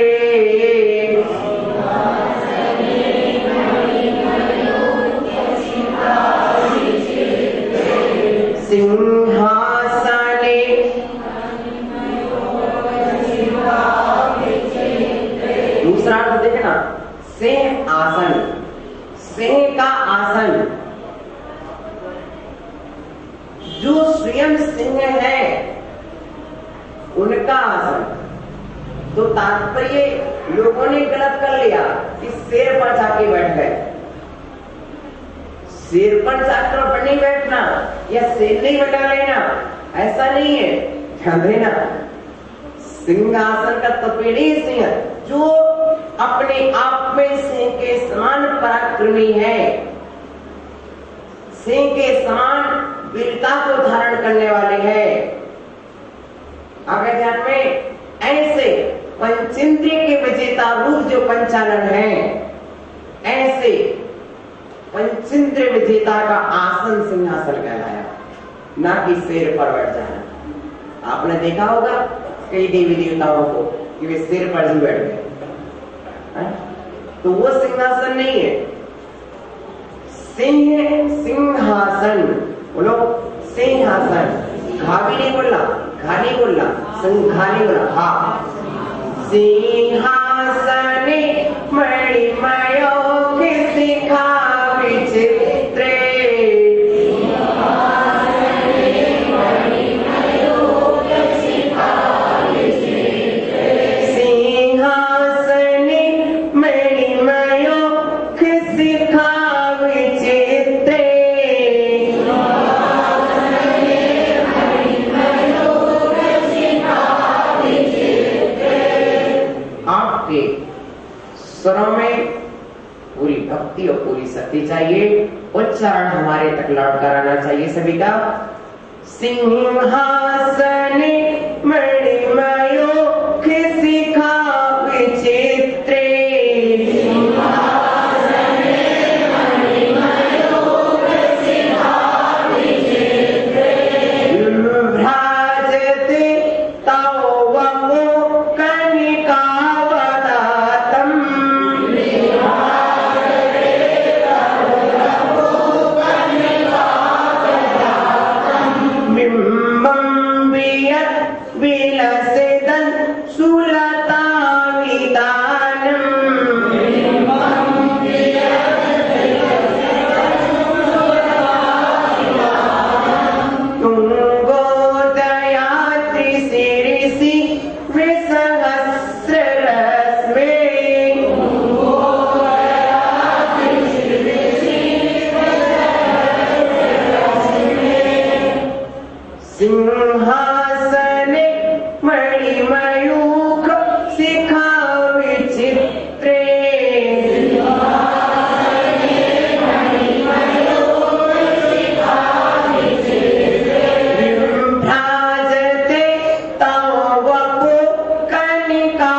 सिंहासने दूसरा अर्थ देखना, सिंह आसन, सिंह का आसन, जो स्वयं सिंह है उनका आसन। तो तात्पर्य लोगों ने गलत कर लिया कि शेर पर जाके बैठ गए। शेर पर जाकर नहीं बैठना या शेर नहीं बना लेना, ऐसा नहीं है, ध्यान देना। सिंहासन का तपेड़ी सिंह जो अपने आप में सिंह के समान पराक्रमी है, सिंह के समान वीरता को धारण करने वाले हैं। आगे ध्यान में, ऐसे पंचेंद्रिय के विजेता रूप जो पंचानन है, ऐसे पंचेंद्रिय विजेता का आसन सिंहासन कहलाया, ना कि शेर पर बैठ जाना। आपने देखा होगा कई देवी देवताओं को कि वे शेर पर ही बैठ गए, तो वो सिंहासन नहीं है। सिंहासन बोलो, सिंहासन, घा भी नहीं बोलना, घा नहीं बोलना, घा नहीं बोलना, हा। सिंहासने मणिमय शिखा विचित्रे, सिंहासने मणिमय शिखा विचित्रे, आप बस्ती चाहिए। उच्चारण हमारे तक लौट कर आना चाहिए सभी का। सिंहासने मणिमयो शिखा विचित्रे विभ्राजते तव वपो कनिकावदातम् बिम्बं वियत् विलसितं सुलतावितानम् तुङ्गोदयाद्रि शिरसि विसहस्ररश्मे सिंहासने मणिमयूख शिखा विचित्रे विभ्राजते तव वपो कनिकावदातम्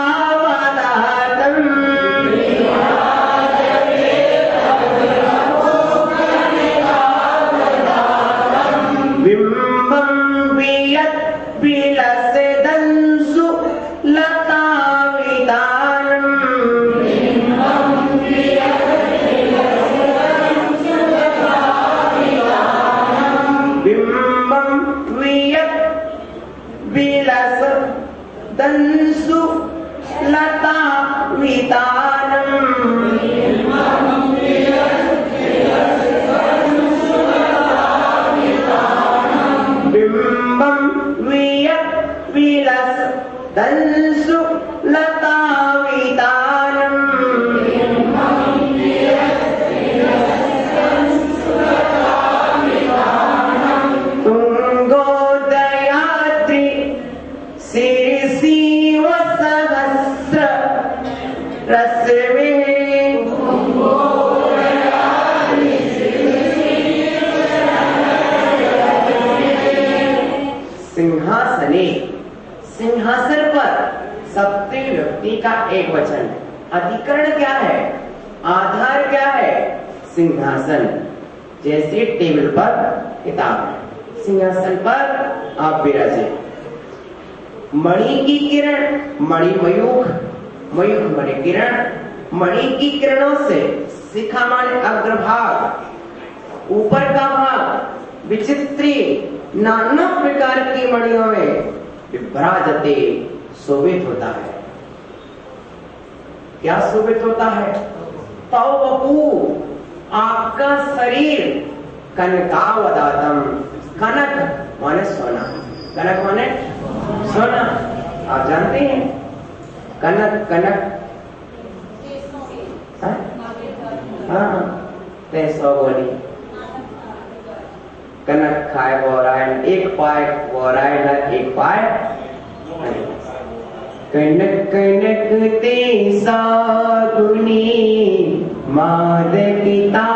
बिम्बं वियत् विलसितं सुलतावितानम् बिम्बं वियत् विलसितं सुलतावितानम् बिम्बं वियत् विलसितं सुलतावितानम् तुङ्गोदयाद्रि शिरसि वसहस्ररश्मे सिंहासने, सिंहासन पर सप्तमी व्यक्ति का एक वचन। अधिकरण क्या है, आधार क्या है? सिंहासन। जैसे टेबल पर किताब है, सिंहासन पर आप विराजे। मणि की किरण, मणि मयूख, मयूख मणि किरण, मणि की किरणों से शिखा माने अग्रभाग, ऊपर का भाग, विचित्री नाना प्रकार की मणियों में विभ्राजते शोभित होता है। क्या शोभित होता है? तव वपू, आपका शरीर, कनकावदातम, कनक माने सोना, कनक माने सोना, आप जानते हैं कनक, कनक हाँ 300 बोली कनक खाए बोरायण, एक पाय बोरायण, एक पाय कनक कनक ते सागुनी मादकिता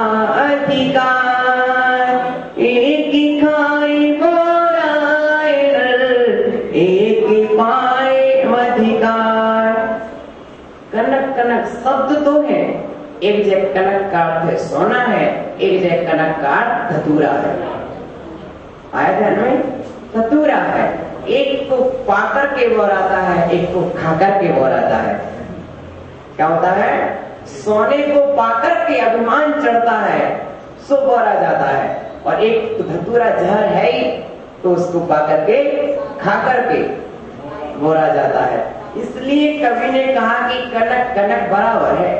अधिकार, एक खाए बोरायण, एक पाय अधिकार। कनक कनक शब्द तो है, एक जगह कनक का अर्थ है सोना है, एक जगह कनक का अर्थ धतूरा है। आया ध्यान में? धतूरा है। एक को पाकर के बोराता है, एक को खाकर के बोराता है। क्या होता है? सोने को पाकर के अभिमान चढ़ता है, सो बोरा जाता है, और एक तो धतूरा जहर है ही, तो उसको पाकर के खाकर के बोरा जाता है। इसलिए कवि ने कहा कि कनक कनक बराबर है।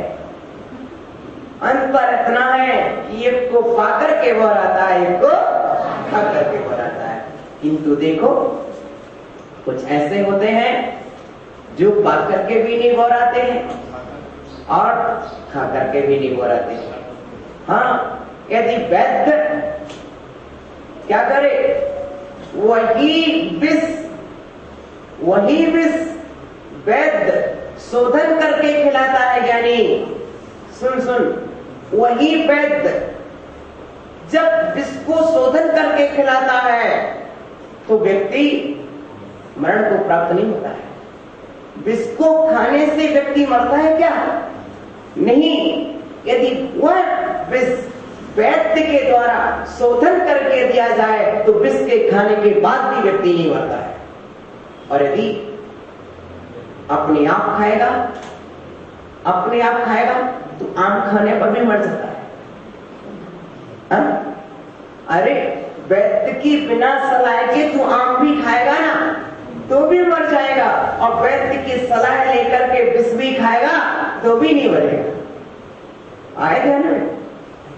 अंतर इतना है कि एक को पाकर के बोराता है, एक को खाकर के बोराता है। किंतु देखो कुछ ऐसे होते हैं जो पा करके भी नहीं बोराते हैं और खा करके भी नहीं बोराते। हाँ, यदि वैद्य क्या करे, वही विष वैद्य शोधन करके खिलाता है। ज्ञानी सुन वही वैद्य जब विष को शोधन करके खिलाता है तो व्यक्ति मरण को प्राप्त नहीं होता है। विष को खाने से व्यक्ति मरता है क्या? नहीं। यदि वह विष वैद्य के द्वारा शोधन करके दिया जाए तो विष के खाने के बाद भी व्यक्ति नहीं मरता है। और यदि अपने आप खाएगा तो आम खाने पर भी मर जाता है। अरे वैद्य की बिना सलाह के तू आम भी खाएगा ना तो भी मर जाएगा, और वैद्य की सलाह लेकर के विष भी खाएगा तो भी नहीं मरेगा। आए ध्यान में?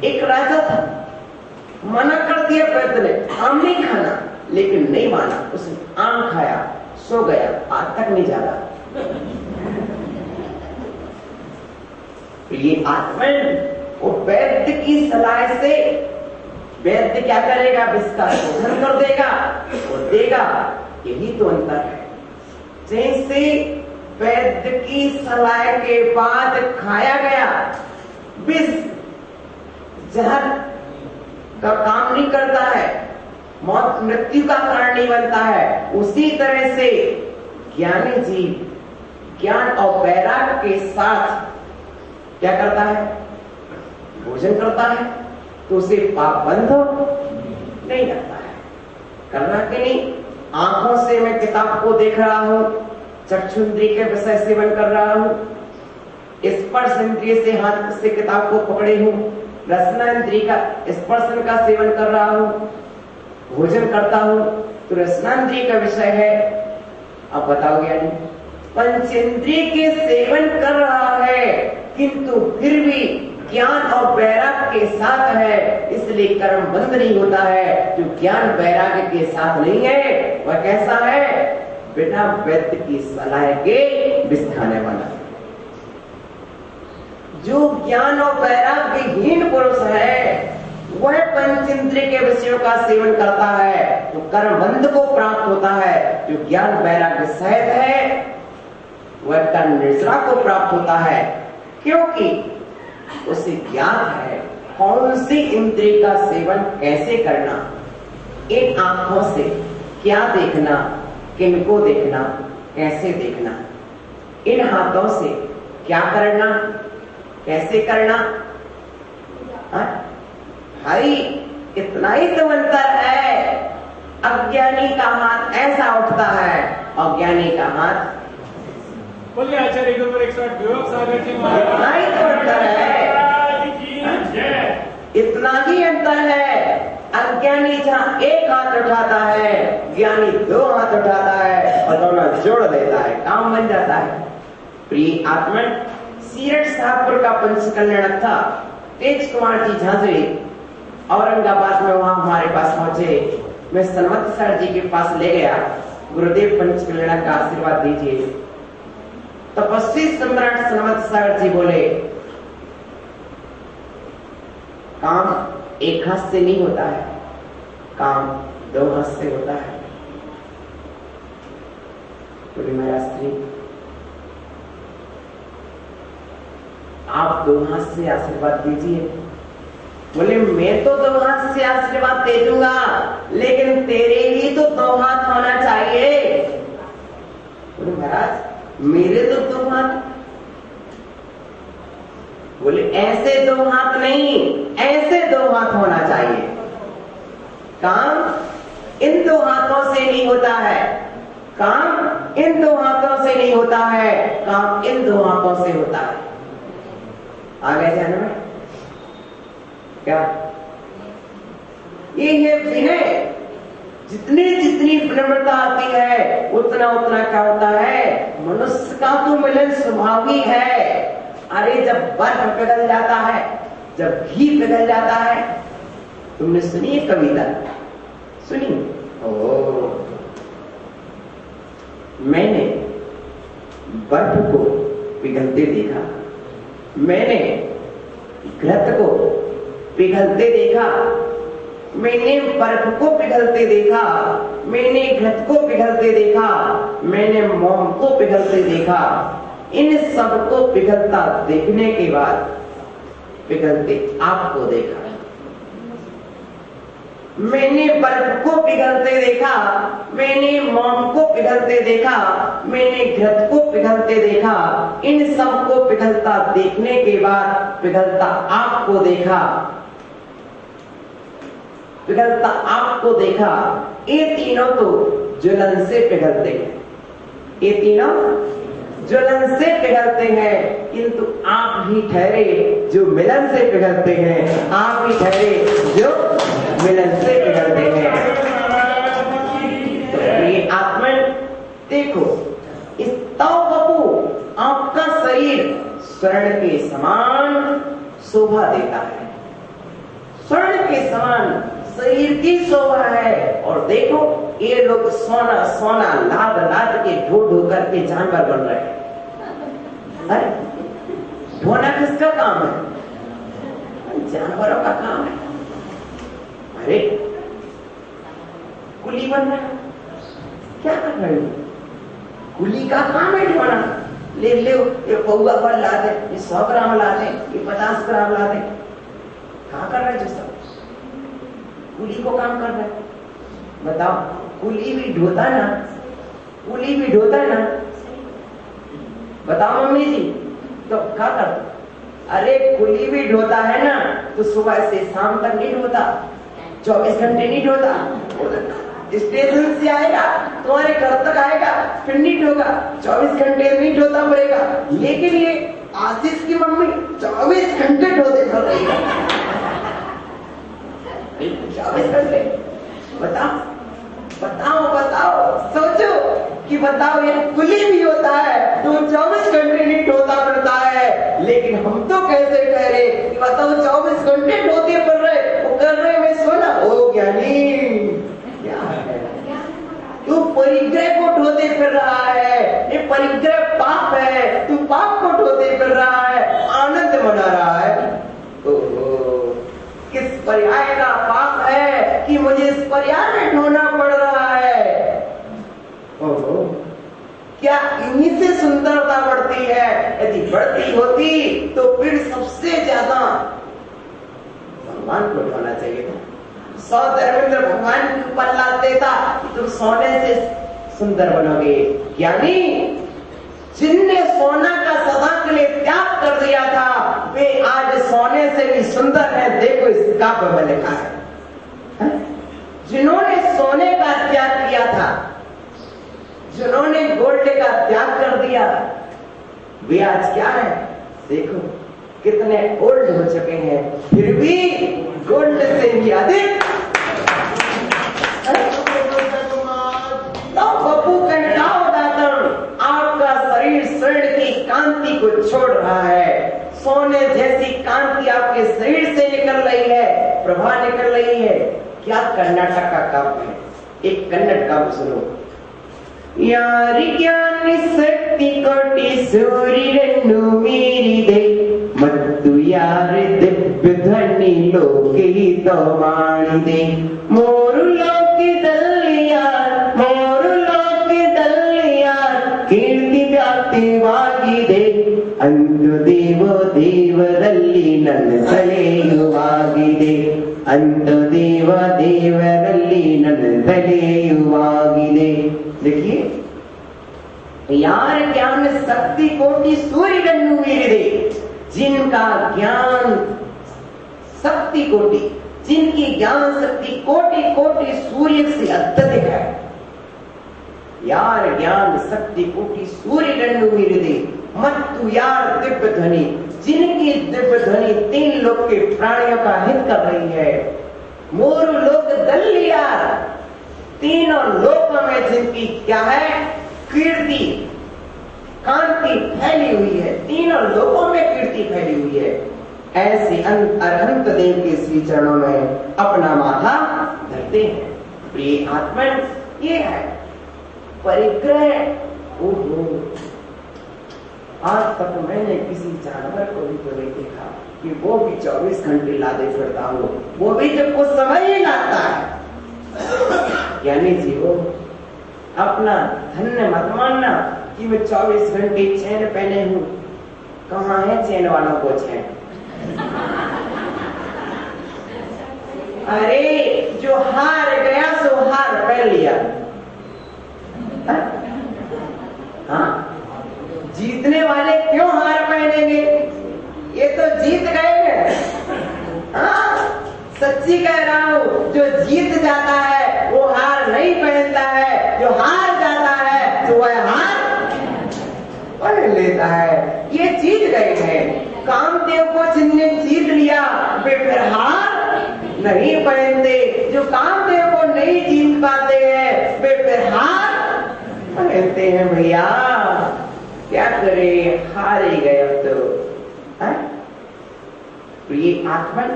एक राजा था, मना कर दिया वैद्य ने आम नहीं खाना, लेकिन नहीं माना, उसने आम खाया, सो गया, आज तक नहीं जागा। ये आत्मा वो वैद्य की सलाह से वैद्य क्या करेगा? विष का शोधन कर देगा, वो देगा। यही तो अंतर है। जैसे वैद्य की सलाह के बाद खाया गया विष जहर का काम नहीं करता है, मौत मृत्यु का कारण नहीं बनता है, उसी तरह से ज्ञानी जीव ज्ञान और वैराग के साथ क्या करता है? भोजन करता है तो उसे पाप बंध नहीं लगता है। करना कि नहीं? आंखों से मैं किताब को देख रहा हूं, चक्षुन्द्रिय के विषय सेवन कर रहा हूं, स्पर्श इंद्रिय से हाथ से किताब को पकड़े हूं, रसनांद्रिय का स्पर्शन का सेवन कर रहा हूं, भोजन करता हूं तो रसनांद्रिय का विषय है। अब बताओ ज्ञानी पंचेंद्रिय के सेवन कर रहा है किंतु फिर भी ज्ञान और वैराग के साथ है, इसलिए कर्म बंद नहीं होता है। जो ज्ञान वैराग के साथ नहीं है वह कैसा है? बिना वैद्य की सलाह के विष खाने वाला। जो ज्ञान और वैराग्यहीन पुरुष है वह पंचेंद्रिय के विषयों का सेवन करता है तो कर्म बंध को प्राप्त होता है। जो ज्ञान वैराग्य सहित है वह कर्म निद्रा को प्राप्त होता है, क्योंकि उसे ज्ञान है कौन सी इंद्रिय का सेवन कैसे करना, इन आंखों से क्या देखना, किनको देखना, कैसे देखना, इन हाथों से क्या करना, कैसे करना। भाई इतना ही तो अंतर है। अज्ञानी का हाथ ऐसा उठता है और ज्ञानी का हाथ बोलिए आचार्य गुरुवर 108 विवेक सागर जी महाराज। इतना ही तो अंतर है, इतना ही अंतर है। अज्ञानी जहाँ एक हाथ उठाता है, ज्ञानी दो हाथ उठाता है और दोनों जोड़ देता है, काम बन जाता है। प्रिय आत्मन सीरठ साहबपुर का पंचकल्याणक था तेज कुमार जी झांझरे औरंगाबाद में, वहां हमारे पास पहुंचे। मैं सन्मत जी के पास ले गया, गुरुदेव पंचकल्याणक का आशीर्वाद दीजिए। तपस्वी सम्राट सन्मत सागर जी बोले काम एक हाथ से नहीं होता है, काम दो हाथ से होता है। बोले महाराज श्री आप दो हाथ से आशीर्वाद दीजिए। बोले मैं तो दो हाथ से आशीर्वाद दे दूंगा, लेकिन तेरे भी तो दो हाथ होना चाहिए। बोले महाराज मेरे तो दो हाथ। बोले ऐसे दो हाथ नहीं, ऐसे दो हाथ होना चाहिए। काम इन दो हाथों से नहीं होता है, काम इन दो हाथों से नहीं होता है, काम इन दो हाथों से होता है। आगे जाना में क्या ये है विनय। जितनी जितनी विनम्रता आती है उतना उतना क्या होता है? मनुष्य का तो मिलन स्वभाव ही है। अरे जब बर्फ पिघल जाता है, जब घी पिघल जाता है, तुमने सुनी है कविता? सुनी? ओ मैंने बर्फ को पिघलते देखा, मैंने घृत को पिघलते देखा, मैंने बर्फ को पिघलते देखा, मैंने घृत को पिघलते देखा, मैंने मोम को पिघलते देखा। इन सब को पिघलता देखने के बाद पिघलते आपको देखा, मैंने बर्फ को पिघलते देखा, मैंने मोम को पिघलते देखा, मैंने घृत को पिघलते देखा। इन सब को पिघलता देखने के बाद पिघलता आपको देखा, पिघलता आपको देखा। ये तीनों तो ज्वलन से पिघलते हैं, ये तीनों ज्वलन से पिघलते हैं, किंतु आप ही ठहरे जो मिलन से पिघलते हैं, आप ही ठहरे जो मिलन से पिघलते हैं। तो ये आत्मा देखो, इस तव बपू आपका शरीर स्वर्ण के समान शोभा देता है, स्वर्ण के समान शरीर की शोभा है। और देखो ये लोग सोना सोना लाद लाद के ढो ढो करके जानवर बन रहे हैं। अरे ढोना किसका काम है? जानवरों का काम है। अरे कुली बनना क्या कर रहे हो? कुली का काम है ढोना। ले ले ये पौवा फल ला दे, ये 100 ग्राम ला दे, ये 50 ग्राम ला दे। कहाँ कर रहे जो सब? कुली को काम कर रहे। बताओ, कुली भी ढोता ना, कुली भी ढोता ना। बताओ मम्मी जी, तो क्या कर? अरे कुली भी ढोता है ना, तो सुबह से शाम तक नहीं ढोता, 24 घंटे नहीं ढोता। स्टेशन से आएगा तुम्हारे घर तक आएगा, फिर नहीं ढोगा, 24 घंटे नहीं ढोता पड़ेगा। लेकिन ये आशीष की मम्मी 24 घंटे ढोते फिर रही है। 24 घंटे। बताओ बताओ बताओ, सोचो कि बताओ ये कुली भी होता है तो 24 घंटे नहीं ढोता पड़ता है, लेकिन हम तो कैसे कह रहे कि बताओ 24 घंटे ढोते पड़ रहे, वो कर रहे मैं सोना। ओ ज्ञानी, क्या है तू परिग्रह को ढोते फिर रहा है, ये परिग्रह पाप है, तू पाप को ढोते फिर रहा है, आनंद मना रहा है। किस पर्याय का पाप है कि मुझे इस पर्याय में ढोना पड़ रहा है? ओहो, क्या इन्हीं से सुंदरता बढ़ती है? यदि बढ़ती होती तो फिर सबसे ज्यादा भगवान को ढोना चाहिए था। 100 धर्मेंद्र भगवान के ऊपर लाते था कि तुम सोने से सुंदर बनोगे। यानी जिनने सोना का सदा के लिए त्याग कर दिया था, वे आज सोने से भी सुंदर है। देखो इस काव्य में लिखा है, जिन्होंने सोने का त्याग किया था, जिन्होंने गोल्ड का त्याग कर दिया, वे आज क्या है? देखो कितने ओल्ड हो चुके हैं, फिर भी गोल्ड से भी अधिक। तो बपू कंटाओ दातन, आपका शरीर स्वर्ण की कांति को छोड़ रहा है। सोने जैसी कांति आपके शरीर से निकल रही है, प्रभा निकल रही है। क्या कर्नाटक का काव्य है, एक कन्नड़ काव्य सुनो। यारी ज्ञान शक्ति कोटि सूर्यनु मीरिदे मत्तु यार दिव्य ध्वनि लोकितो मानिदे मोरु लोकिदल्लियार मोरु लोकिदल्लियार कीर्ति ವ್ಯಾಪ್ತಿವಾಗಿದೆ ಅಂತು ದೇವರಲ್ಲಿ ನನ್ನ ತಲೆಯುವಾಗಿದೆ अंत देवರಲ್ಲಿ ನನ್ನ ತಲೆಯುವಾಗಿದೆ। देखिए, यार ज्ञान शक्ति कोटि सूर्यनु मीरिदे, जिनका ज्ञान शक्ति कोटि, जिनकी ज्ञान शक्ति कोटि कोटि सूर्य से अत्यधिक है। यार ज्ञान शक्ति कोटि सूर्यनु मीरिदे मत्तु यार दिव्य ध्वनि, जिनकी दिव्य ध्वनि 3 लोक के प्राणियों का हित कर रही है। मोरु लोक दल्लियार, तीनों लोकों में जिनकी क्या है? कीर्ति कांति फैली हुई है, तीनों लोकों में कीर्ति फैली हुई है। ऐसे अनंत देव के श्री चरणों में अपना माथा धरते हैं। प्रिय आत्मा, ये है परिग्रह। ओहो, आज तक मैंने किसी जानवर को भी तो नहीं देखा कि वो भी 24 घंटे लादे फिरता हो, वो भी जब कुछ समय ही लाता है। यानी जीवो, अपना धन्य मत मानना कि मैं 24 घंटे चैन पहने हूँ। कहाँ है चैन वालों को चैन? अरे जो हार गया सो हार पहन लिया। हाँ, जीतने वाले क्यों हार पहनेंगे? ये तो जीत गए हैं। हाँ, सच्ची कह रहा हूं, जो जीत जाता है वो हार नहीं पहनता है, जो हार जाता है तो वह हार पहन लेता है। ये जीत गए हैं। कामदेव को जिनने जीत लिया वे फिर हार नहीं पहनते। जो कामदेव को नहीं जीत पाते हैं वे फिर हार पहनते हैं। भैया क्या करें, हार ही गए अब तो। प्रिय आत्मन,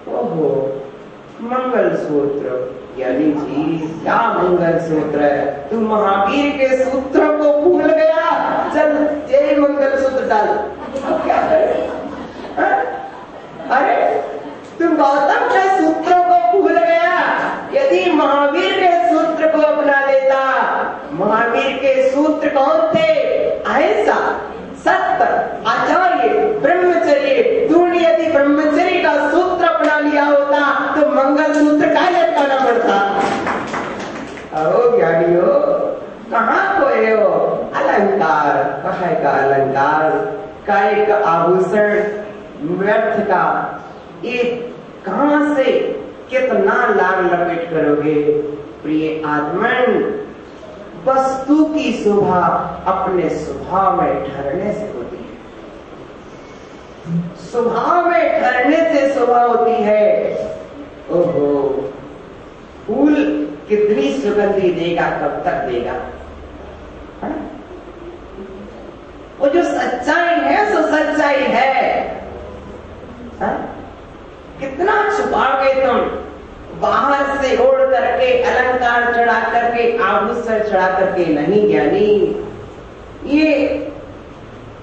ओहो, मंगल सूत्र, यानी जी क्या मंगल सूत्र है? तू महावीर के सूत्रों को भूल गया। चल तेरे मंगल सूत्र डाल। अब क्या करे? अरे तुम गौतम के सूत्रों को भूल गया। यदि महावीर के सूत्र को अपना लेता। महावीर के सूत्र कौन थे? अहिंसा, सत्य, आचार्य, ब्रह्मचर्य। तूने यदि ब्रह्मचर्य का सूत्र अपना लिया होता तो मंगल सूत्र काहे अपनाना पड़ता? अहो ज्ञानियों, कहाँ खोए हो? अलंकार, कहे का अलंकार, काय का आभूषण, व्यर्थ का एक कहां से कितना लाग लपेट करोगे? प्रिय आत्मन, वस्तु की शोभा अपने स्वभाव में ठहरने से होती है। स्वभाव में ठहरने से शोभा होती है। ओहो, फूल कितनी सुगंधी देगा, कब तक देगा? वो जो सच्चाई है सो सच्चाई है। कितना छुपाओगे तुम? बाहर से ओढ़ करके, अलंकार चढ़ा करके, आभूषण चढ़ा करके नहीं ज्ञानी। ये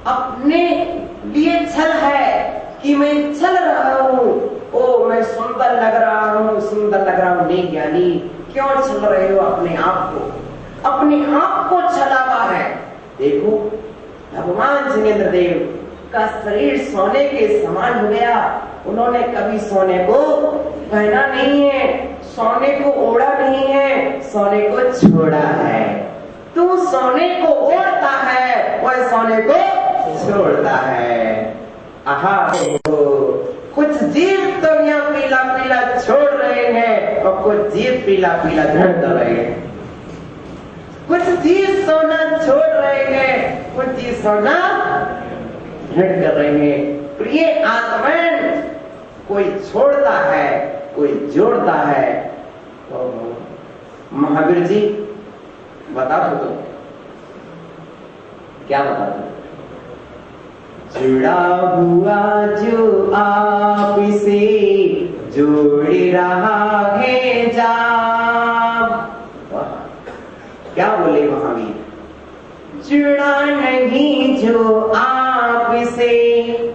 अपने लिए छल है कि मैं छल रहा हूँ, ओ मैं सुंदर लग रहा हूँ, सुंदर लग रहा हूँ। नहीं ज्ञानी, क्यों छल रहे हो अपने आप को? अपने आप को छला हुआ है। देखो भगवान जिनेंद्र देव का शरीर सोने के समान हो गया। उन्होंने कभी सोने को पहना नहीं है, सोने को ओढ़ा नहीं है, सोने को छोड़ा है। तू सोने को ओढ़ता है, वह सोने को छोड़ता है। आहा, कुछ जीव तो यहाँ पीला पीला छोड़ रहे हैं और कुछ जीव पीला पीला धड़ रहे हैं। कुछ जीव सोना छोड़ रहे हैं, कुछ जीव सोना धड़ कर रहे हैं। प्रिय आत्मन, कोई छोड़ता है, कोई जोड़ता है। महावीर जी बता दो तो क्या बता दो? जुड़ा हुआ जो आप से जोड़ रहा है जा। क्या बोले महावीर? जुड़ा नहीं जो आप से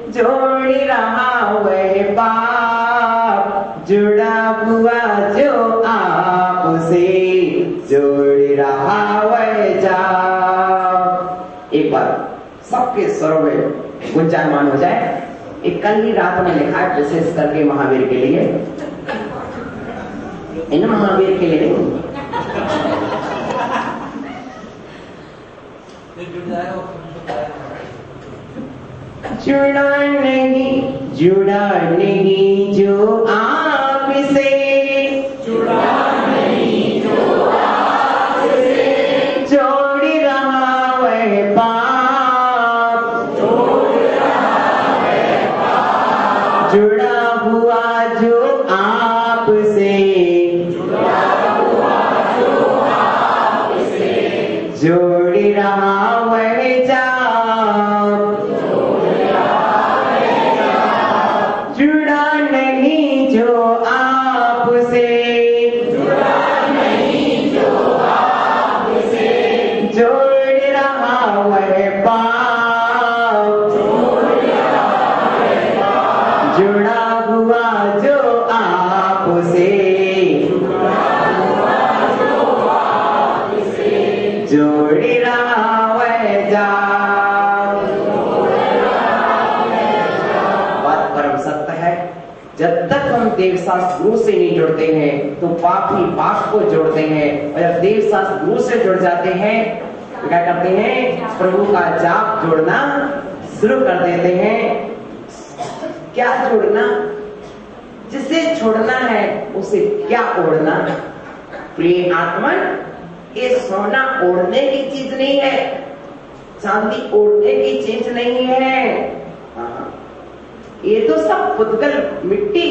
जोड़ रहा वह बाप, जुड़ा हुआ जो आप से जोड़ रहा वह जा। एक बार सबके स्वरों में गुंजायमान हो जाए। एक कल ही रात में लिखा है विशेष करके महावीर के लिए, इन महावीर के लिए नहीं। जुड़ा नहीं जो आप से, जुड़ा नहीं जो आप से जोड़ रहा वह पाप, जोड़ रहा वह पाप। जुड़ा हुआ जो आप से, जुड़ा हुआ जो आप से जोड़ रहा वह जाप, जुड़ा नहीं जो देवशास्त्र गुरु से नहीं जुड़ते हैं तो पाप ही पाप को जोड़ते हैं, और जब देवशास्त्र गुरु से जुड़ जाते हैं तो क्या करते हैं, प्रभु का जाप जोड़ना शुरू कर देते हैं। क्या जोड़ना? जिसे छोड़ना है उसे क्या ओढ़ना। प्रिय आत्मन, ये सोना ओढ़ने की चीज नहीं है, चांदी ओढ़ने की चीज नहीं है। ये तो सब पुद्गल मिट्टी,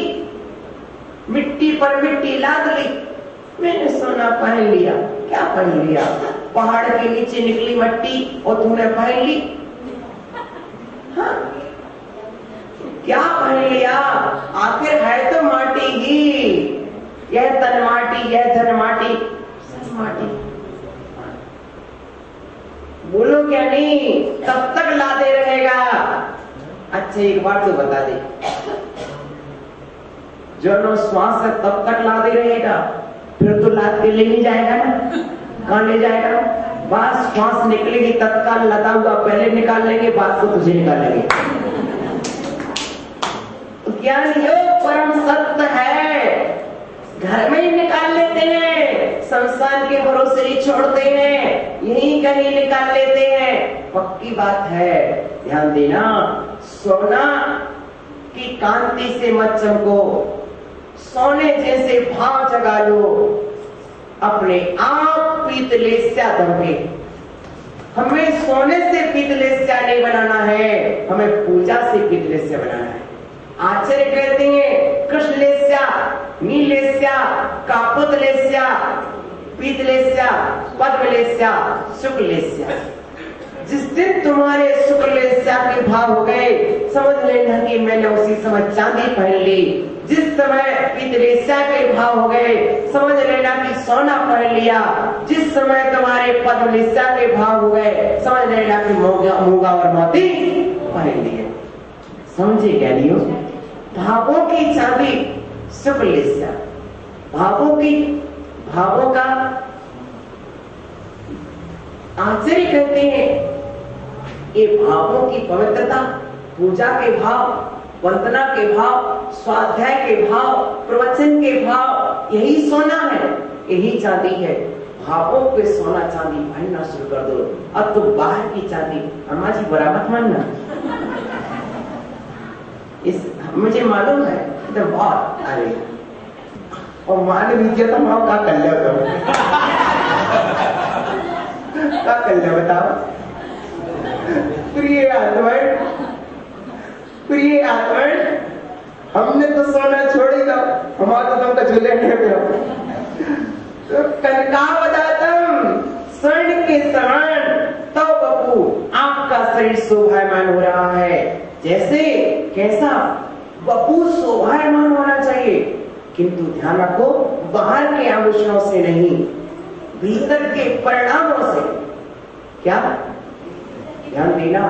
मिट्टी पर मिट्टी लाद ली। मैंने सोना पहन लिया, क्या पहन लिया? पहाड़ के नीचे निकली मिट्टी और तूने पहन ली। हाँ, क्या पहन लिया? आखिर है तो माटी ही। यह तन माटी, यह धन माटी, सब माटी। बोलो क्या नहीं, तब तक लादे रहेगा। अच्छा एक बात तो बता दे, जो नो श्वास है तब तक लादे रहेगा, फिर तो लाद के ले नहीं जाएगा ना। कहाँ ले जाएगा? बस श्वास निकलेगी तत्काल लदा हुआ पहले निकाल लेंगे, बाद को तुझे निकालेंगे। तो क्या योग परम सत्य है, घर में ही निकाल लेते हैं, संसार के भरोसे ही छोड़ते हैं, यही कहीं निकाल लेते हैं। पक्की बात है, ध्यान देना। सोना की कांति से मत चमको, सोने जैसे भाव जगा लो, अपने आप पीतलेस्या दबे। हमें सोने से पीतलेस्या नहीं बनाना है, हमें पूजा से पीतलेस्या बनाना है। आचार्य कहते हैं कृष्णलेस्या, नीलेस्या, कापुतलेस्या, पीतलेस्या, पद्मलेस्या, शुक्लेस्या। जिस दिन तुम्हारे शुक्लेस्या के भाव हो गए, समझ लेना कि मैंने उसी समय चांदी पहन ली। जिस समय पीतलेस्या के भाव हो गए, समझ लेना कि सोना पहन लिया। जिस समय तुम्हारे पद्मलेस्या के भाव हो गए, समझ लेना कि मूंगा और मोती पहन लिए। समझे क्या लियो? भावों की चांदी शुक्लेस्या, भावों का आचार्य कहते हैं ये भावों की पवित्रता, पूजा के भाव, वंदना के भाव, स्वाध्याय के भाव, प्रवचन के भाव, यही सोना है, यही चांदी है। भावों पे सोना चांदी पहनना शुरू कर दो। अब तो बाहर की चांदी, अम्मा जी बुरा मत मानना, इस मुझे मालूम है तो बहुत अरे और मान लीजिए तो माँ का कर लिया क्या कर लिया बताओ। प्रिय आत्मन, हमने तो सोना छोड़ेगा, हमारा तो तुमका झूले तो कनकावदातम, स्वर्ण के समान तो बपू आपका शरीर शोभायमान हो रहा है। जैसे कैसा बपू शोभायमान होना चाहिए, किंतु ध्यान रखो बाहर के आभूषणों से नहीं, भीतर के परिणामों से। क्या ध्यान देना,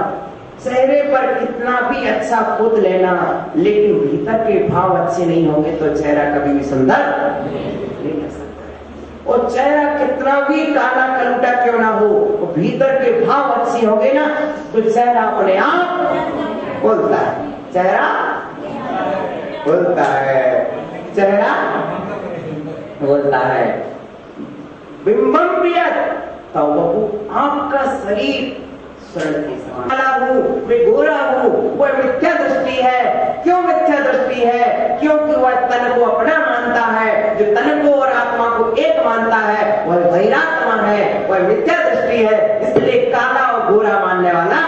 चेहरे पर कितना भी अच्छा पोत लेना, लेकिन भीतर के भाव अच्छे नहीं होंगे तो चेहरा कभी भी सुंदर नहीं हो सकता। और चेहरा कितना भी काला कलूटा क्यों ना हो, तो भीतर के भाव अच्छे होंगे ना तो चेहरा अपने आप बोलता है, चेहरा बोलता है, चेहरा बोलता है। बिंबम पियत तो आपका शरीर स्वर्ण के समान। काला हूँ, मैं गोरा हूँ, वह मिथ्या दृष्टि है। क्यों मिथ्या दृष्टि है? क्योंकि वह तन को अपना मानता है। जो तन को और आत्मा को एक मानता है वह बहिरात्मा है, वह मिथ्या दृष्टि है। इसलिए काला और गोरा मानने वाला।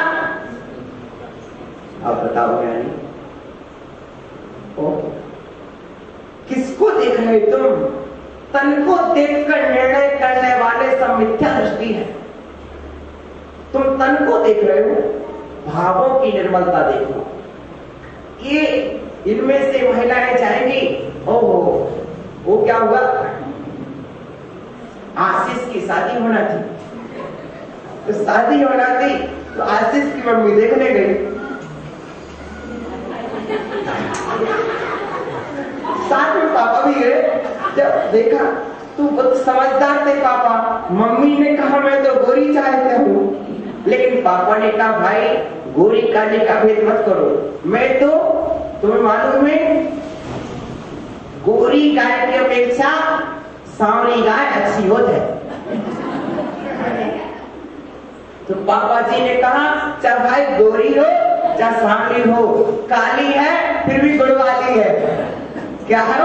अब बताओ ज्ञानी, किसको देख रहे तुम? तन को देखकर निर्णय करने वाले सब मिथ्या दृष्टि है। तुम तन को देख रहे हो, भावों की निर्मलता देखो। ये इनमें से महिलाएं जाएंगी, ओहो वो क्या हुआ, आशीष की शादी होना थी, तो शादी होना थी तो आशीष की मम्मी देखने गई, साथ में पापा भी गए। जब देखा तू बहुत समझदार थे पापा, मम्मी ने कहा मैं तो गोरी चाहते हूँ, लेकिन पापा ने कहा भाई गोरी काले का भेद मत करो, मैं तो तुम्हें मालूम है गोरी गाय की अपेक्षा सांवली गाय अच्छी होती है। तो पापा जी ने कहा चाहे भाई गोरी हो चाहे सांवली हो, काली है फिर भी गुड़ वाली है। क्या है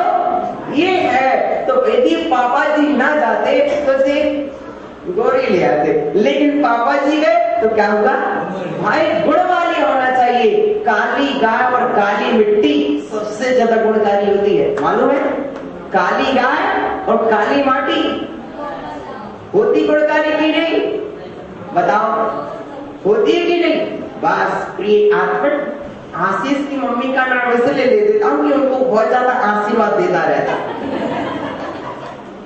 ये है। तो यदि पापा जी ना जाते तो गोरी ले आते, लेकिन पापा जी गए तो क्या होगा भाई गुड़ वाली होना चाहिए। काली गाय और काली मिट्टी सबसे ज्यादा गुणकारी होती है, मालूम है? काली गाय और काली माटी होती गुणकारी की नहीं? बताओ होती है कि नहीं? बस प्रिय आत्मन, आशीष की मम्मी का नाम इसलिए ले देता हूँ कि उनको बहुत ज्यादा आशीर्वाद देता रहता।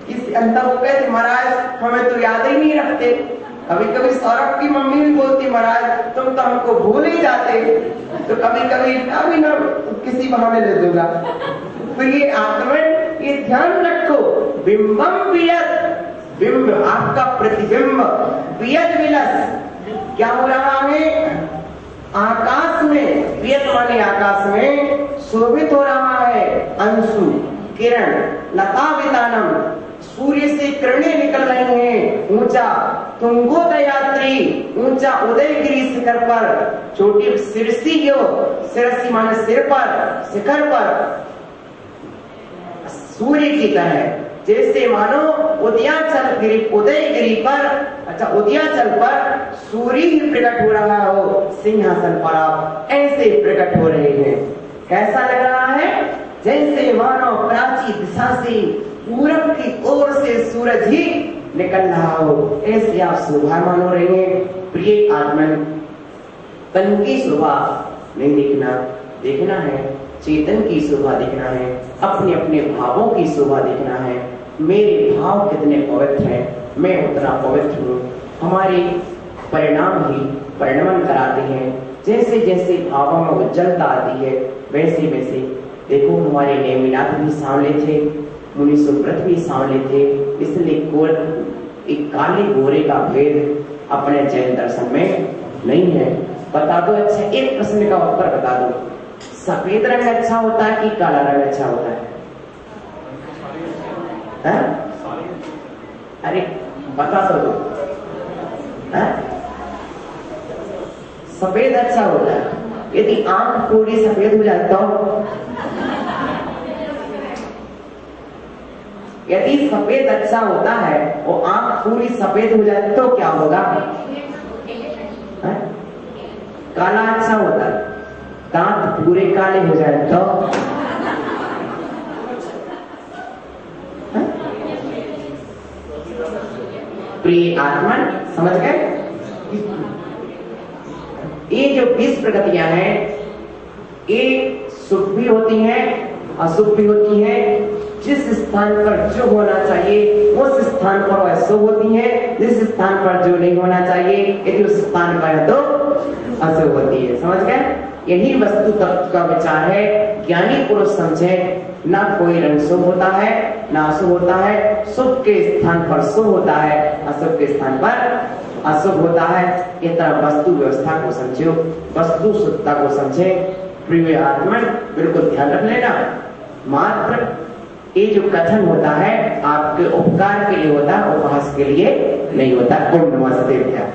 इस अंतर हो गए महाराज हमें तो याद ही नहीं रखते। कभी कभी सौरभ की मम्मी भी बोलती महाराज तुम तो हमको भूल ही जाते। तो कभी कभी अभी ना किसी बहाने ले दूंगा। प्रिय आत्मन ये ध्यान रखो, बिंबम वियत, बिंब आपका प्रतिबिंब, वियत विलस क्या हो रहा है आकाश में, वियत माने आकाश में शोभित हो रहा है। अंशु किरण लता वितानम, सूर्य से किरणें निकल रही हैं। ऊंचा तुंगोदयात्री, ऊंचा उदयगिरी शिखर पर, छोटी सिरसी जो सिरसी माने सिर पर, शिखर पर सूर्य की तरह, जैसे मानो उदयाचल गिरी, उदयगिरी पर, अच्छा उदयाचल पर सूर्य ही प्रकट हो रहा हो सिंहासन पर, आप ऐसे प्रकट हो रहे हैं। कैसा लग रहा है? जैसे मानो प्राची दिशा से पूरब की ओर से सूरज ही निकल रहा हो, ऐसे आप शोभामान हो रहे हैं। प्रिय आत्मन, तन की शोभा नहीं देखना, देखना है चेतन की शोभा देखना है, अपने अपने भावों की शोभा देखना है। मेरे भाव कितने पवित्र हैं, मैं उतना पवित्र हूँ। हमारे परिणाम ही परिणमन कराते हैं। जैसे जैसे भावों में उज्जवलता आती है वैसे वैसे देखो हमारे नेमिनाथ भी सांवले थे, मुनि सुव्रत भी सांवले थे, इसलिए एक काले गोरे का भेद अपने जैन दर्शन में नहीं है। बता दो, अच्छा एक प्रश्न का उत्तर बता दो, सफेद रंग अच्छा होता है कि काला रंग अच्छा होता है? अरे बता दो, सफेद अच्छा होता है। यदि आंख पूरी सफेद हो जाए तो, यदि सफेद अच्छा होता है और आंख पूरी सफेद हो जाए तो क्या होगा? काला अच्छा होता है, दांत पूरे काले हो जाए तो? प्रिय आत्मन समझ गए? ये जो 20 प्रगतियां हैं ये शुभ भी होती हैं अशुभ भी होती हैं। जिस स्थान पर जो होना चाहिए उस स्थान पर वह शुभ होती है, जिस स्थान पर जो नहीं होना चाहिए यदि उस स्थान पर है तो अशुभ होती है। समझ गए? यही वस्तु तत्व का विचार है। ज्ञानी पुरुष समझे ना कोई रंग शुभ होता है ना अशुभ होता है, शुभ के स्थान पर शुभ होता है, अशुभ के स्थान पर अशुभ होता है। इस तरह वस्तु व्यवस्था को समझो, वस्तु शुद्धता को समझे। प्रिय आत्मन बिल्कुल ध्यान रख लेना, मात्र ये जो कथन होता है आपके उपकार के लिए होता है, उपहास के लिए नहीं होता। ओम नमः शिवाय।